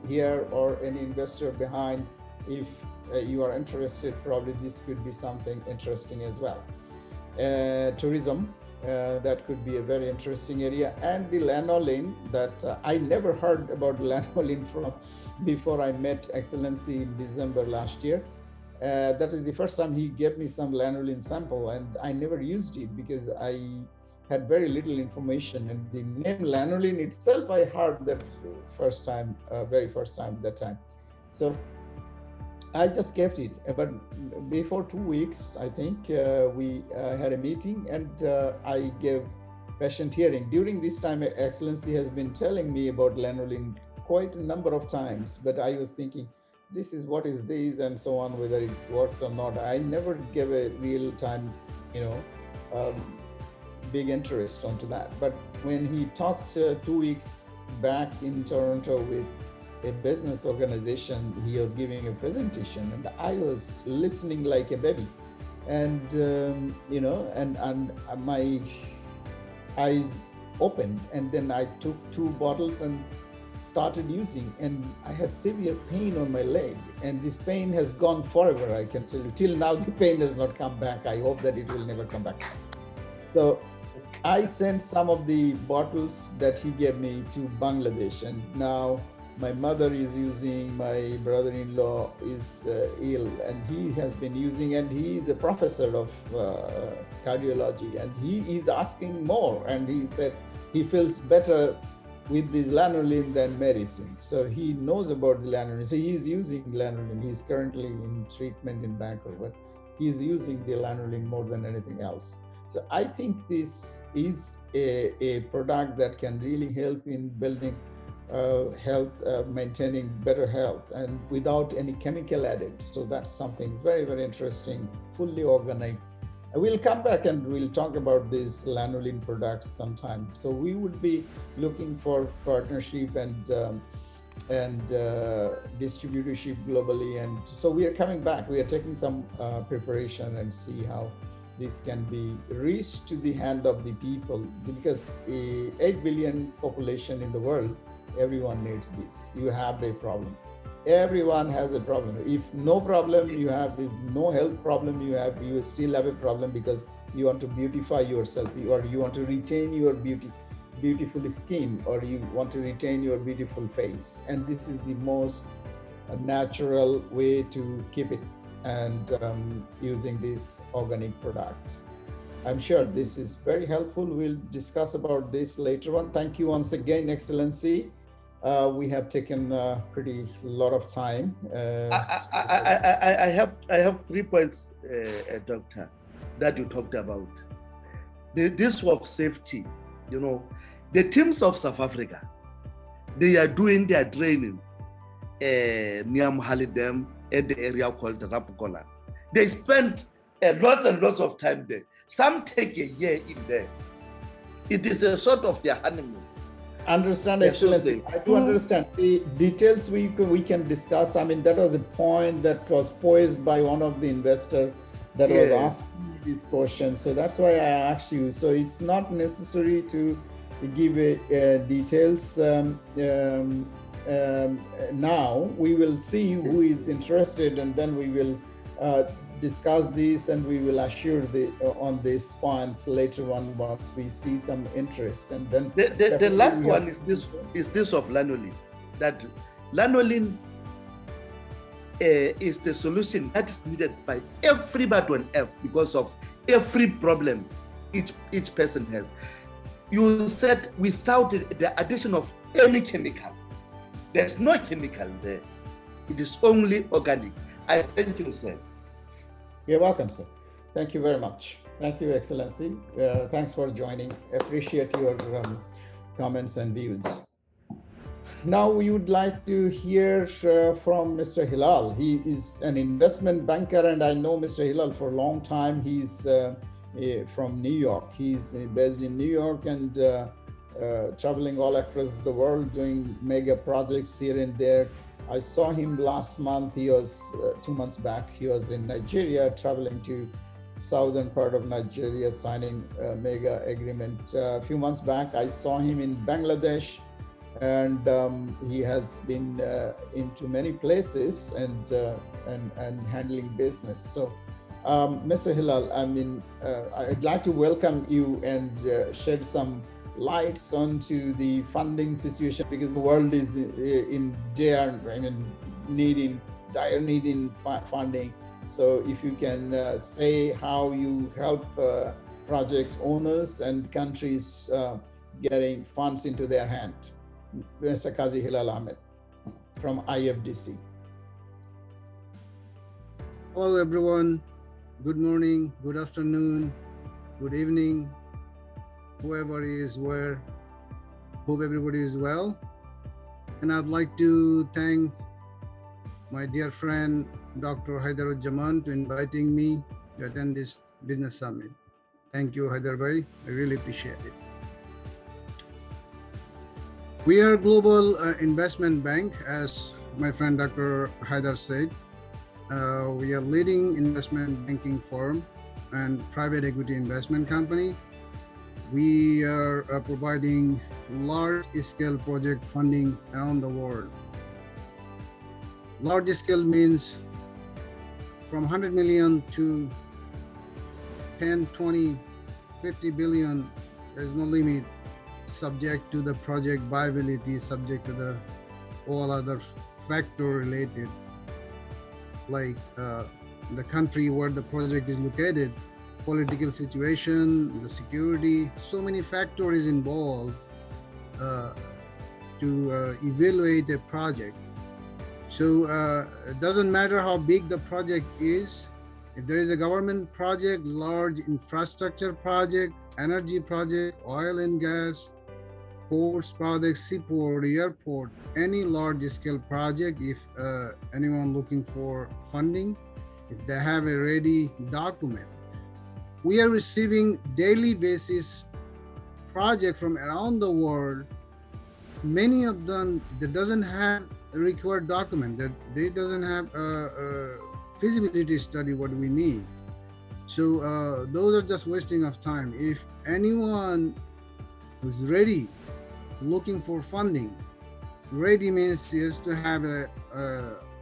Speaker 5: here or any investor behind, if you are interested, probably this could be something interesting as well. Tourism, that could be a very interesting area. And the lanolin that I never heard about lanolin from before I met Excellency in December last year. That is the first time he gave me some lanolin sample, and I never used it because I had very little information. And the name lanolin itself, I heard that very first time that time. So I just kept it. But before 2 weeks, I think we had a meeting and I gave patient hearing. During this time, Excellency has been telling me about lanolin quite a number of times, but I was thinking, what is this and so on, whether it works or not. I never gave a real time, big interest onto that. But when he talked 2 weeks back in Toronto with a business organization, he was giving a presentation and I was listening like a baby. And, and my eyes opened, and then I took 2 bottles and started using, and I had severe pain on my leg, and this pain has gone forever, I can tell you. Till now the pain has not come back. I hope that it will never come back. So I sent some of the bottles that he gave me to Bangladesh, and now my mother is using, my brother-in-law is ill, and he has been using, and he is a professor of cardiology, and he is asking more, and he said he feels better with this lanolin than medicine. So he knows about the lanolin. So he's using lanolin. He's currently in treatment in Bangkok, but he's using the lanolin more than anything else. So I think this is a product that can really help in building health, maintaining better health, and without any chemical added. So that's something very, very interesting, fully organic. We'll come back and we'll talk about these lanolin products sometime. So we would be looking for partnership and distributorship globally. And so we are coming back. We are taking some preparation and see how this can be reached to the hand of the people, because 8 billion population in the world, everyone needs this. You have a problem. Everyone has a problem. If no problem you have, if no health problem you have, you still have a problem because you want to beautify yourself, or you want to retain your beautiful skin, or you want to retain your beautiful face. And this is the most natural way to keep it, and using this organic product. I'm sure this is very helpful. We'll discuss about this later on. Thank you once again, Excellency. We have taken a pretty lot of time.
Speaker 6: I have 3 points, Doctor, that you talked about. This of safety, the teams of South Africa, they are doing their trainings near Mahali Dam at the area called Rapukola. They spend lots and lots of time there. Some take a year in there. It is a sort of their honeymoon.
Speaker 5: Understand,
Speaker 6: Yes,
Speaker 5: Excellency.
Speaker 6: Jose.
Speaker 5: I do understand. The details we can discuss. I mean, that was a point that was posed by one of the investor that was
Speaker 6: Yes.
Speaker 5: asking me these questions. So that's why I asked you. So it's not necessary to give details now. We will see who is interested, and then we will discuss this, and we will assure on this point later on once we see some interest. And then
Speaker 6: The last one is this of lanolin. That lanolin is the solution that is needed by everybody on earth because of every problem each person has. You said without the addition of any chemical. There's no chemical there. It is only organic. I thank you, sir.
Speaker 5: You're welcome, sir. Thank you very much. Thank you, Excellency. Thanks for joining. Appreciate your comments and views. Now we would like to hear from Mr. Hilal. He is an investment banker, and I know Mr. Hilal for a long time. He's from New York. He's based in New York and traveling all across the world doing mega projects here and there. I saw him last month. He was 2 months back. He was in Nigeria, traveling to southern part of Nigeria, signing a mega agreement. A few months back, I saw him in Bangladesh, and he has been into many places and handling business. So, Mr. Hilal, I mean, I'd like to welcome you and shed some lights onto the funding situation, because the world is in dire need in funding. So if you can say how you help project owners and countries getting funds into their hand. Mr. Qazi Hilal Ahmed from IFDC.
Speaker 2: Hello, everyone. Good morning, good afternoon, good evening, whoever is where. Hope everybody is well. And I'd like to thank my dear friend, Dr. Haider Uzzaman, to inviting me to attend this business summit. Thank you, Haider Bhai. I really appreciate it. We are a global investment bank, as my friend Dr. Haider said. We are leading investment banking firm and private equity investment company. We are providing large-scale project funding around the world. Large scale means from 100 million to 10, 20, 50 billion. There's no limit, subject to the project viability, subject to the all other factor related, like the country where the project is located, political situation, the security, so many factors involved to evaluate a project. So it doesn't matter how big the project is. If there is a government project, large infrastructure project, energy project, oil and gas, ports project, seaport, airport, any large scale project, if anyone looking for funding, if they have a ready document. We are receiving daily basis project from around the world. Many of them that doesn't have a required document, that they doesn't have a feasibility study what we need. So those are just wasting of time. If anyone who's ready, looking for funding, ready means he has to have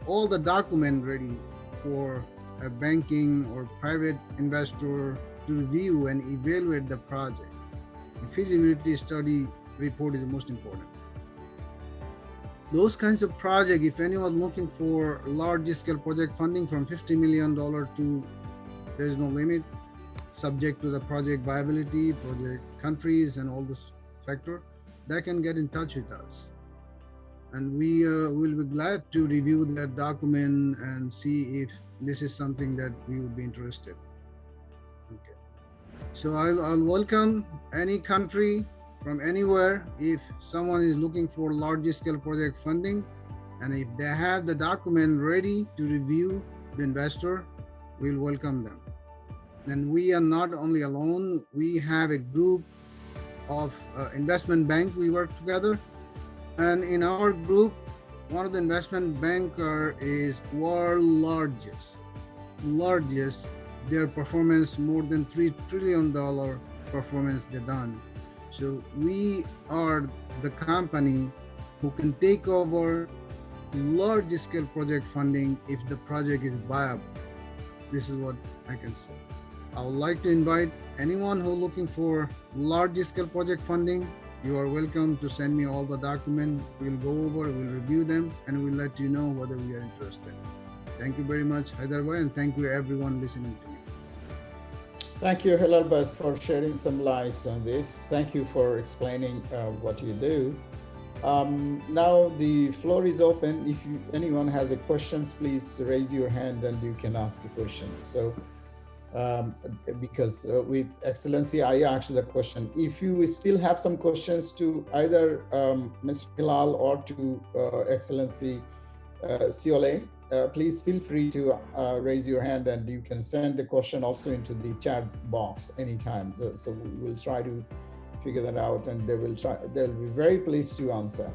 Speaker 2: all the document ready for a banking or private investor to review and evaluate the project. The feasibility study report is the most important. Those kinds of projects, if anyone looking for large scale project funding from $50 million to, there is no limit, subject to the project viability, project countries and all those factors, they can get in touch with us. And we will be glad to review that document and see if this is something that we would be interested. Okay. So I'll welcome any country from anywhere if someone is looking for large scale project funding, and if they have the document ready to review the investor, we'll welcome them. And we are not only alone, we have a group of investment bank we work together. And in our group, one of the investment banker is world largest. Their performance more than $3 trillion performance they done. So we are the company who can take over large scale project funding if the project is viable. This is what I can say. I would like to invite anyone who looking for large scale project funding. You are welcome to send me all the documents. We'll go over, we'll review them, and we'll let you know whether we are interested. Thank you very much, Haider bhai, and thank you everyone listening to me.
Speaker 5: Thank you, Hilal Bhatt, for sharing some lights on this. Thank you for explaining what you do. Now the floor is open. If anyone has a questions, please raise your hand and you can ask a question. So, because with Excellency, I asked the question. If you still have some questions to either Mr. Hilal or to Excellency Siole, please feel free to raise your hand, and you can send the question also into the chat box anytime. So we'll try to figure that out, and they'll be very pleased to answer.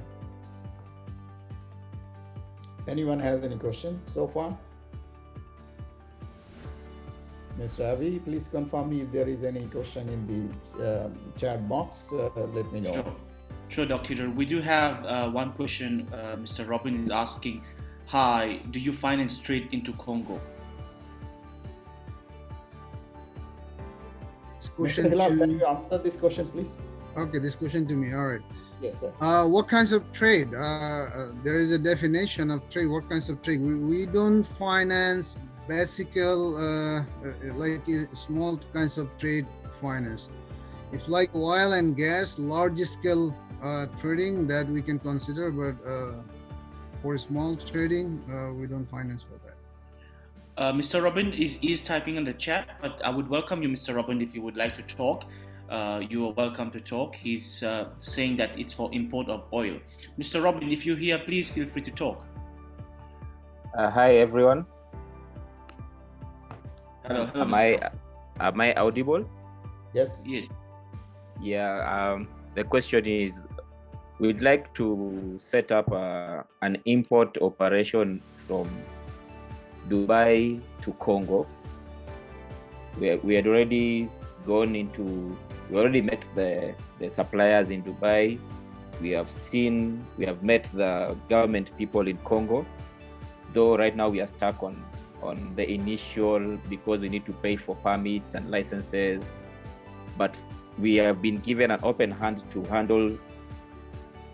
Speaker 5: Anyone has any question so far? Mr. Avi, please confirm me if there is any question in the chat box. Let me know.
Speaker 1: Sure, Dr. We do have one question. Mr. Robin is asking, hi, do you finance trade into Congo?
Speaker 5: Mr. Hilal, can you answer this question, please?
Speaker 2: Okay, this question to me. All right.
Speaker 5: Yes, sir.
Speaker 2: What kinds of trade? There is a definition of trade. What kinds of trade? We don't finance basic, like small kinds of trade finance. It's like oil and gas, large scale trading that we can consider, but for small trading, we don't finance for that.
Speaker 1: Mr. Robin is typing in the chat, but I would welcome you, Mr. Robin, if you would like to talk. You are welcome to talk. He's saying that it's for import of oil. Mr. Robin, if you're here, please feel free to talk.
Speaker 7: Hi, everyone.
Speaker 1: Hello.
Speaker 7: Am I audible?
Speaker 5: Yes.
Speaker 1: Yes.
Speaker 7: Yeah. The question is, we'd like to set up an import operation from Dubai to Congo. We had already gone into. We already met the suppliers in Dubai. We have met the government people in Congo. Though right now we are stuck on the initial, because we need to pay for permits and licenses. But we have been given an open hand to handle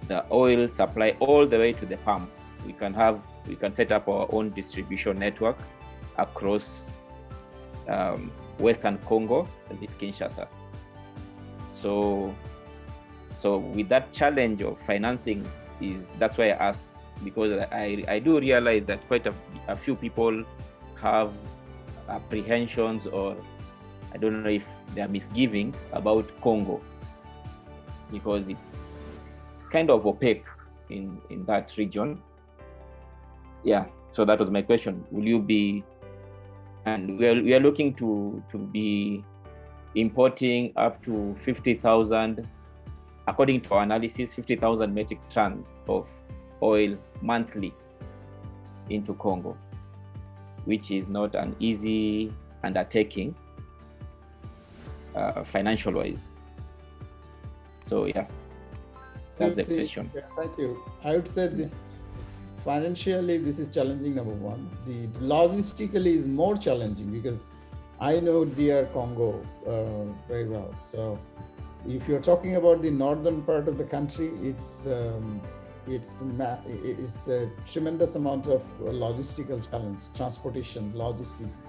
Speaker 7: the oil supply all the way to the pump. We can set up our own distribution network across Western Congo and this Kinshasa. So with that challenge of financing, that's why I asked, because I do realize that quite a few people have apprehensions, or I don't know if there are misgivings about Congo, because it's kind of opaque in that region. Yeah, so that was my question. Will you be, and we are looking to be importing up to 50,000, according to our analysis, 50,000 metric tons of oil monthly into Congo, which is not an easy undertaking financial wise. So yeah, that's the question.
Speaker 5: Yeah, thank you. I would say this financially, this is challenging, number one. The logistically is more challenging, because I know DR Congo very well. So if you're talking about the northern part of the country, it's a tremendous amount of logistical challenge, transportation, logistics,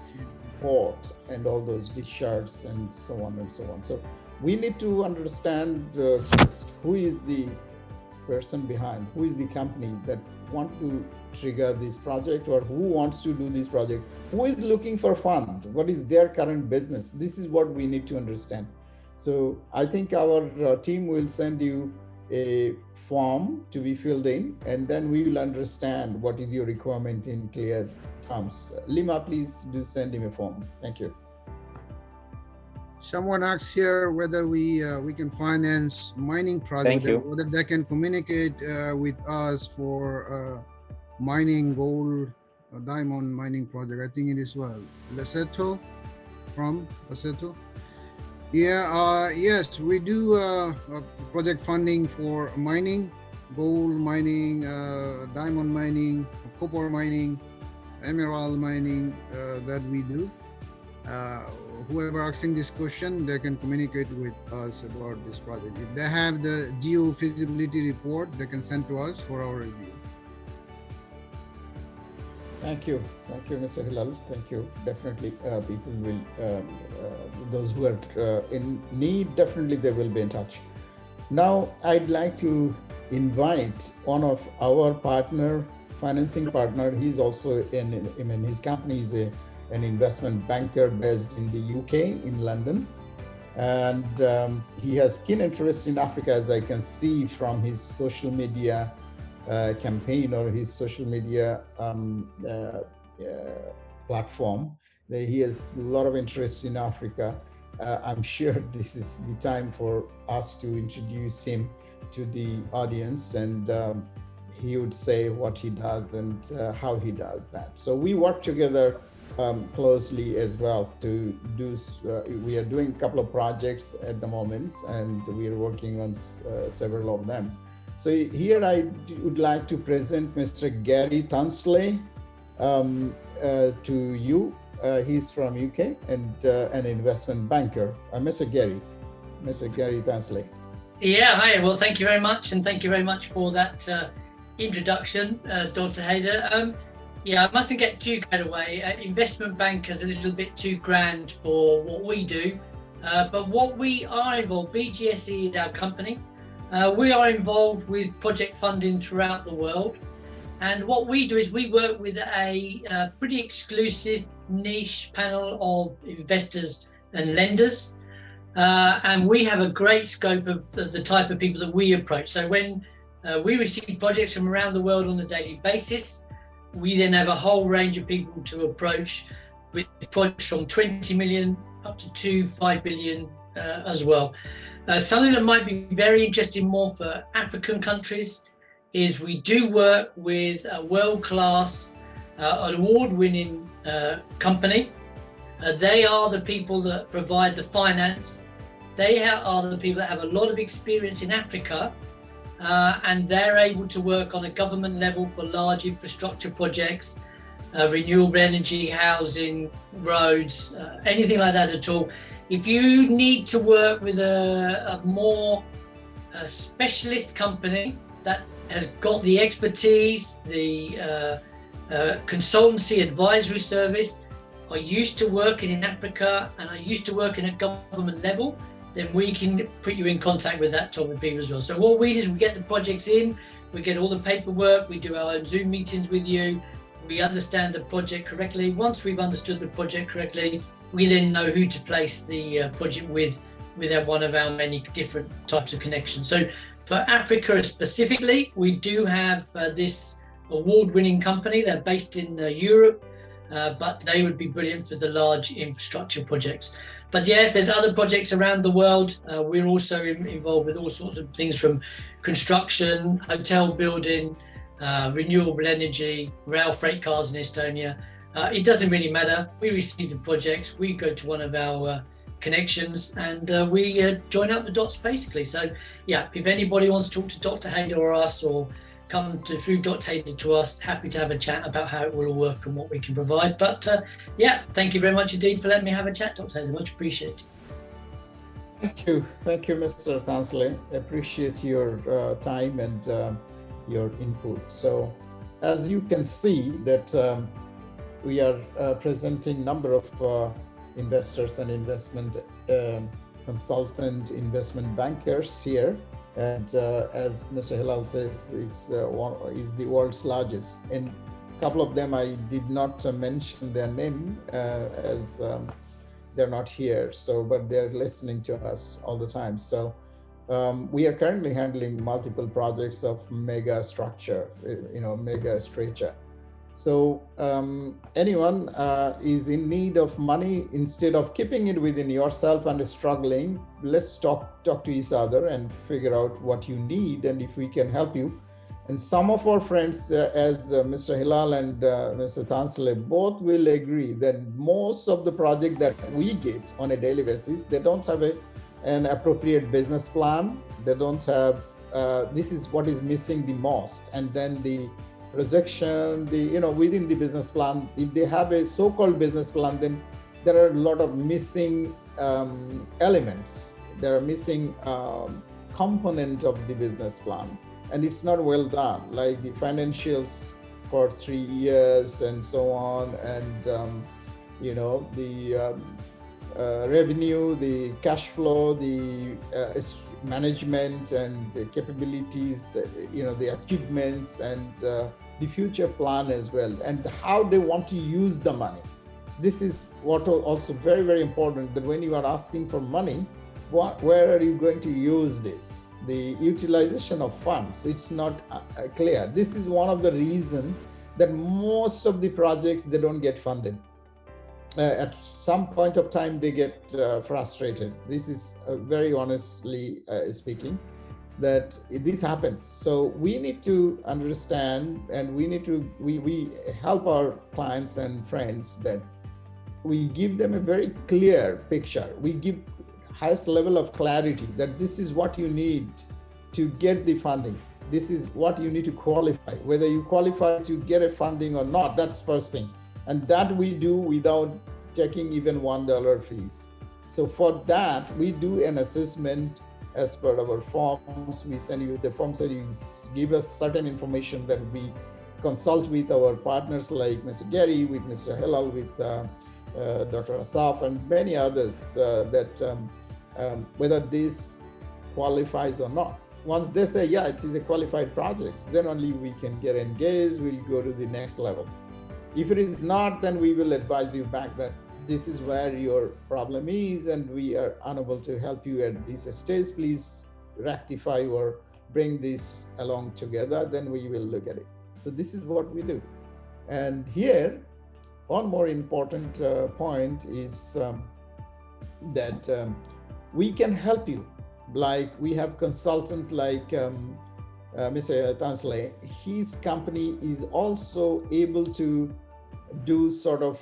Speaker 5: port, and all those discharges and so on and so on. So we need to understand first who is the person behind, who is the company that want to trigger this project, or who wants to do this project, who is looking for fund, what is their current business. This is what we need to understand. So I think our team will send you a form to be filled in, and then we will understand what is your requirement in clear terms. Lima, please do send him a form. Thank you.
Speaker 2: Someone asked here whether we can finance mining project,
Speaker 7: Thank you.
Speaker 2: whether they can communicate with us for mining gold, diamond mining project. I think it is Lesotho, from Lesotho. Yeah, yes, we do project funding for mining, gold mining, diamond mining, copper mining, emerald mining, that we do. Whoever asking this question, they can communicate with us about this project. If they have the geo-feasibility report, they can send to us for our review.
Speaker 5: Thank you, Mr. Hilal. Thank you. Definitely, people will, those who are in need, definitely they will be in touch. Now, I'd like to invite one of our financing partner. He's also his company is an investment banker based in the UK, in London. And he has keen interest in Africa, as I can see from his social media campaign or his social media platform. He has a lot of interest in Africa. I'm sure this is the time for us to introduce him to the audience, and he would say what he does and how he does that. So we work together closely as well to do, we are doing a couple of projects at the moment, and we are working on several of them. So here I would like to present Mr. Gary Tansley to you. He's from UK and an investment banker. Mr. Gary Tansley.
Speaker 8: Yeah, hi. Well, thank you very much, and thank you very much for that introduction, Dr. Haider. Yeah, I mustn't get too carried away. Investment bankers a little bit too grand for what we do, but what we are involved, BGSE is our company. We are involved with project funding throughout the world. And what we do is we work with a pretty exclusive niche panel of investors and lenders. And we have a great scope of the type of people that we approach. So when we receive projects from around the world on a daily basis, we then have a whole range of people to approach with projects from 20 million up to 5 billion as well. Something that might be very interesting more for African countries is we do work with a world-class, award-winning company. They are the people that provide the finance. They are the people that have a lot of experience in Africa, and they're able to work on a government level for large infrastructure projects, renewable energy, housing, roads, anything like that at all. If you need to work with a more specialist company that has got the expertise, the consultancy advisory service, are used to working in Africa and are used to working at government level, then we can put you in contact with that type of people as well. So what we do is we get the projects in, we get all the paperwork, we do our own Zoom meetings with you, we understand the project correctly. Once we've understood the project correctly, we then know who to place the project with one of our many different types of connections. So for Africa specifically, we do have this award-winning company. They're based in Europe, but they would be brilliant for the large infrastructure projects. But yeah, if there's other projects around the world, we're also involved with all sorts of things from construction, hotel building, renewable energy, rail freight cars in Estonia. It doesn't really matter. We receive the projects, we go to one of our connections, and we join up the dots basically. So yeah, if anybody wants to talk to Dr. Haider or us, or come through Dr. Haider to us, happy to have a chat about how it will all work and what we can provide. But yeah, thank you very much indeed for letting me have a chat, Dr. Haider, much appreciated.
Speaker 5: Thank you, Mr. Tansley. Appreciate your time and your input. So as you can see that we are presenting number of investors and investment consultant, investment bankers here. And as Mr. Hilal says, it's the world's largest. And a couple of them I did not mention their name as they're not here. So, but they're listening to us all the time. So We are currently handling multiple projects of mega structure, mega stature. So anyone is in need of money, instead of keeping it within yourself and struggling, let's talk to each other and figure out what you need and if we can help you. And some of our friends, as Mr. Hilal and Mr. Tansle both will agree that most of the project that we get on a daily basis, they don't have an appropriate business plan. They don't have, this is what is missing the most. And then the projection, within the business plan, if they have a so-called business plan, then there are a lot of missing elements. There are missing component of the business plan, and it's not well done, like the financials for 3 years and so on, and the revenue, the cash flow, the management and the capabilities, the achievements, and the future plan as well, and how they want to use the money. This is what also very, very important, that when you are asking for money, where are you going to use this? The utilization of funds, it's not clear. This is one of the reasons that most of the projects, they don't get funded. At some point of time, they get frustrated. This is very honestly speaking, that this happens. So we need to understand, and we help our clients and friends, that we give them a very clear picture. We give highest level of clarity that this is what you need to get the funding. This is what you need to qualify. Whether you qualify to get a funding or not, that's first thing. And that we do without taking even $1 fees. So for that, we do an assessment as per our forms. We send you the forms, and you give us certain information that we consult with our partners like Mr. Gary, with Mr. Hilal, with Dr. Asaf, and many others, that whether this qualifies or not. Once they say, yeah, it is a qualified project, then only we can get engaged, we'll go to the next level. If it is not, then we will advise you back that this is where your problem is, and we are unable to help you at this stage. Please rectify or bring this along together, then we will look at it. So this is what we do. And here, one more important point is that we can help you. Like we have consultant like Mr. Tansle, his company is also able to do sort of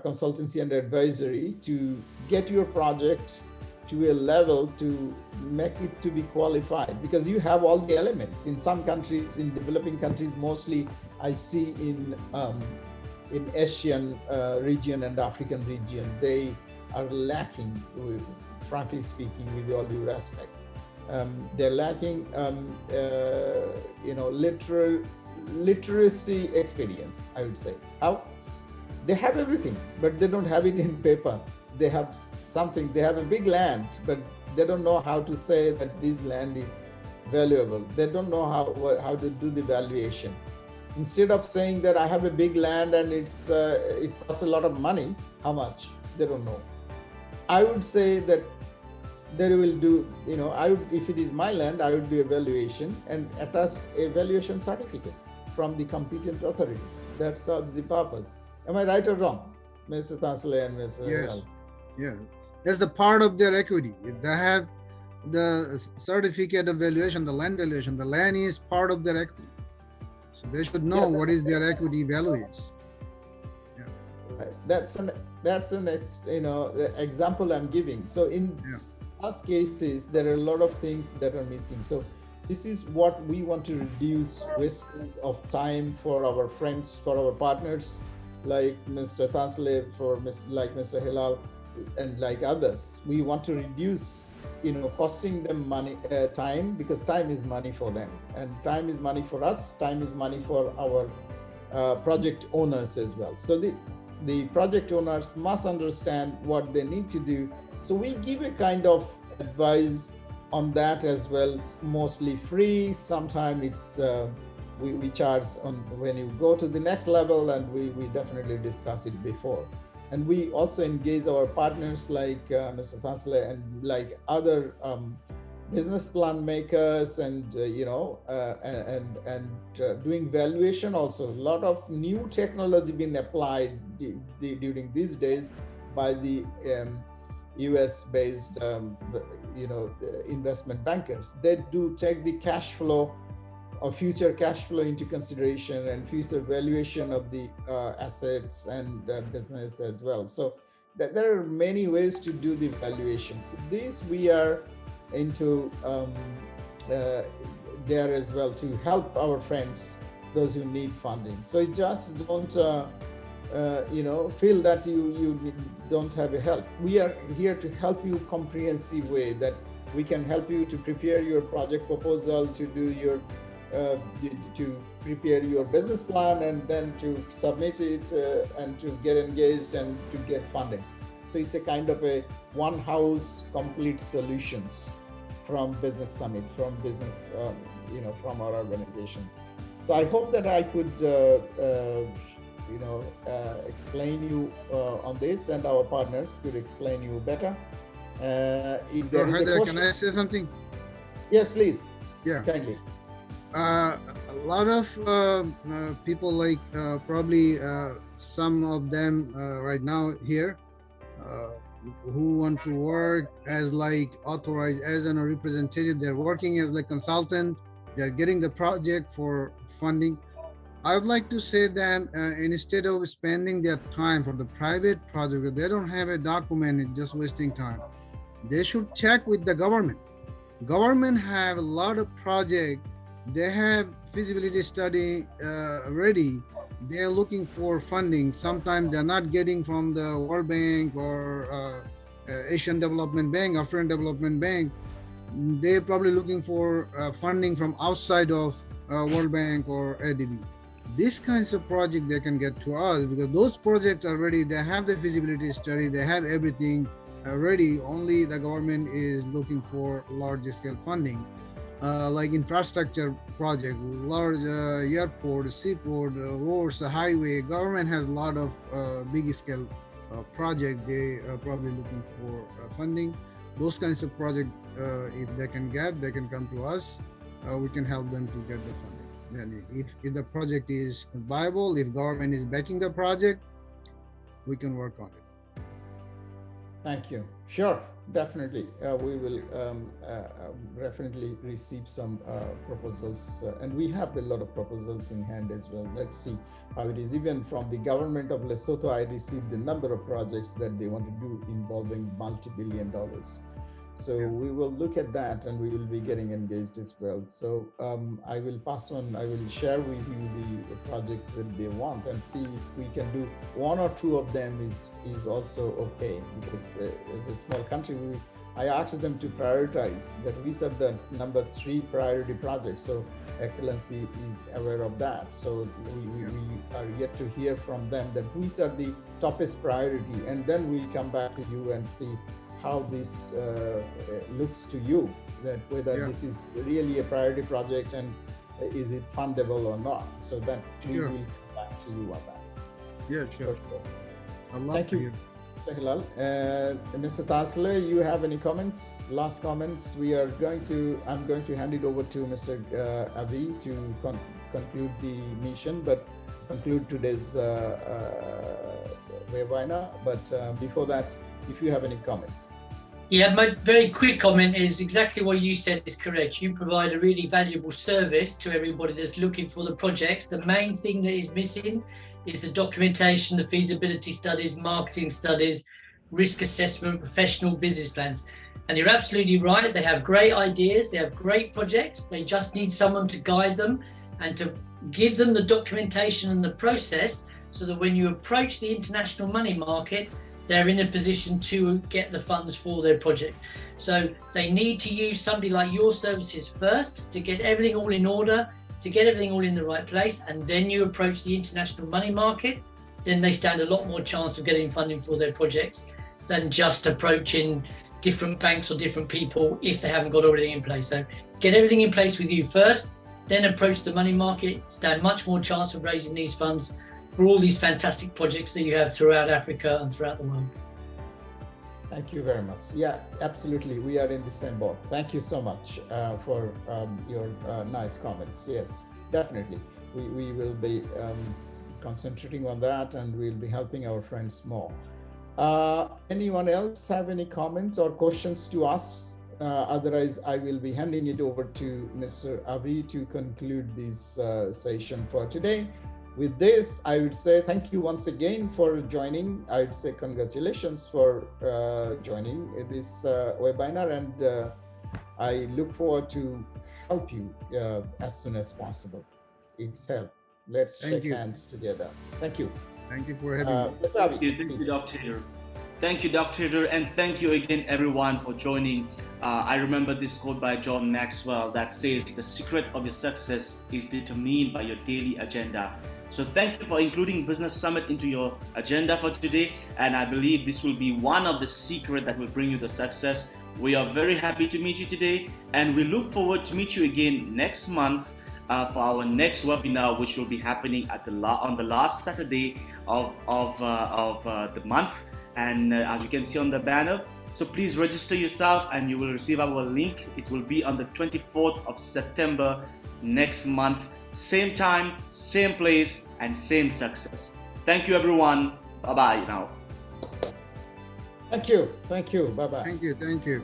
Speaker 5: consultancy and advisory to get your project to a level to make it to be qualified, because you have all the elements. In some countries, in developing countries, mostly I see in Asian region and African region, they are lacking, frankly speaking, with all due respect. They're lacking, literacy experience, I would say. How? They have everything, but they don't have it in paper. They have something, they have a big land, but they don't know how to say that this land is valuable. They don't know how to do the valuation. Instead of saying that I have a big land and it costs a lot of money, how much? They don't know. I would say that they will do, if it is my land, I would do a valuation and attach a valuation certificate from the competent authority. That serves the purpose. Am I right or wrong, Mr. Tansle and Mr.
Speaker 2: Yes. Yeah, that's the part of their equity. If they have the certificate of valuation, the land valuation, the land is part of their equity. So they should know what is their equity value is. Yeah.
Speaker 5: Right. That's an example I'm giving. So in such cases, there are a lot of things that are missing. So this is what we want to reduce: wastage of time for our friends, for our partners, like Mr. Tansle, like Mr. Hilal, and like others. We want to reduce, costing them money, time, because time is money for them, and time is money for us. Time is money for our project owners as well. So the project owners must understand what they need to do. So we give a kind of advice on that as well, mostly free. Sometimes it's we charge on when you go to the next level, and we definitely discuss it before. And we also engage our partners like Mr. Tansle and like other business plan makers and doing valuation also. A lot of new technology being applied during these days by the US-based investment bankers. They do take the cash flow or future cash flow into consideration and future valuation of the assets and business as well. So there are many ways to do the valuations. These we are into there as well to help our friends, those who need funding. So just don't feel that you don't have a help. We are here to help you comprehensive way, that we can help you to prepare your project proposal, to do your to prepare your business plan, and then to submit it and to get engaged and to get funding. So it's a kind of a one house complete solutions from Business Summit, from business, from our organization. So I hope that I could, explain you on this, and our partners could explain you better. If there is a
Speaker 2: Haider,
Speaker 5: question,
Speaker 2: can I say something?
Speaker 5: yes, please.
Speaker 2: Yeah.
Speaker 5: Kindly.
Speaker 2: A lot of people, like probably some of them right now here, who want to work as like authorized as a representative. They're working as like consultant. They're getting the project for funding. I would like to say that instead of spending their time for the private project, if they don't have a document, it's just wasting time. They should check with the government. Government have a lot of projects. They have feasibility study ready. They're looking for funding. Sometimes they're not getting from the World Bank or Asian Development Bank, African Development Bank. They're probably looking for funding from outside of World Bank or ADB. These kinds of projects they can get to us, because those projects are ready. They have the feasibility study. They have everything ready. Only the government is looking for large scale funding. Like infrastructure project, large airport, seaport, roads, highway. Government has a lot of big scale project. They are probably looking for funding. Those kinds of project, if they can get, they can come to us. We can help them to get the funding. Then if the project is viable, if government is backing the project, we can work on it.
Speaker 5: Thank you. Sure, definitely. We will definitely receive some proposals, and we have a lot of proposals in hand as well. Let's see how it is. Even from the government of Lesotho, I received a number of projects that they want to do involving multi-billion dollars. So we will look at that, and we will be getting engaged as well. So I will pass on, I will share with you the projects that they want, and see if we can do one or two of them is also okay, because as a small country, I asked them to prioritize that we set the number 3 priority projects. So Excellency is aware of that. So we are yet to hear from them that these are the toppest priority, and then we'll come back to you and see how this looks to you, that whether this is really a priority project and is it fundable or not, so that we will come back to you on that.
Speaker 2: Yeah, sure.
Speaker 5: Thank you, Mr. Hilal. Mr. Tasle, you have any comments, last comments? I'm going to hand it over to Mr. Avi to conclude the mission, but conclude today's webinar. But before that, if you have any comments.
Speaker 8: Yeah, my very quick comment is exactly what you said is correct. You provide a really valuable service to everybody that's looking for the projects. The main thing that is missing is the documentation, the feasibility studies, marketing studies, risk assessment, professional business plans. And you're absolutely right. They have great ideas. They have great projects. They just need someone to guide them and to give them the documentation and the process, so that when you approach the international money market, they're in a position to get the funds for their project. So they need to use somebody like your services first to get everything all in order, to get everything all in the right place, and then you approach the international money market. Then they stand a lot more chance of getting funding for their projects than just approaching different banks or different people if they haven't got everything in place. So get everything in place with you first, then approach the money market, stand much more chance of raising these funds for all these fantastic projects that you have throughout Africa and throughout the world.
Speaker 5: Thank you very much. Yeah, absolutely. We are in the same boat. Thank you so much for your nice comments. Yes, definitely. We will be concentrating on that, and we'll be helping our friends more. Anyone else have any comments or questions to us? Otherwise, I will be handing it over to Mr. Avi to conclude this session for today. With this, I would say thank you once again for joining. I would say congratulations for joining this webinar, and I look forward to help you as soon as possible. It's help. Let's
Speaker 2: Thank
Speaker 5: shake
Speaker 2: you.
Speaker 5: hands together. Thank you.
Speaker 2: Thank you for having me.
Speaker 5: Mr. Avi,
Speaker 1: Thank you,
Speaker 5: please.
Speaker 1: Dr. Haider. Thank you, Dr. Haider, and thank you again, everyone, for joining. I remember this quote by John Maxwell that says, "The secret of your success is determined by your daily agenda." So thank you for including Business Summit into your agenda for today, and I believe this will be one of the secrets that will bring you the success. We are very happy to meet you today, and we look forward to meet you again next month for our next webinar, which will be happening at on the last Saturday of the month. And as you can see on the banner, so please register yourself and you will receive our link. It will be on the 24th of September next month. Same time, same place, and same success. Thank you, everyone. Bye-bye now.
Speaker 5: Thank you. Thank you. Bye-bye.
Speaker 2: Thank you. Thank you.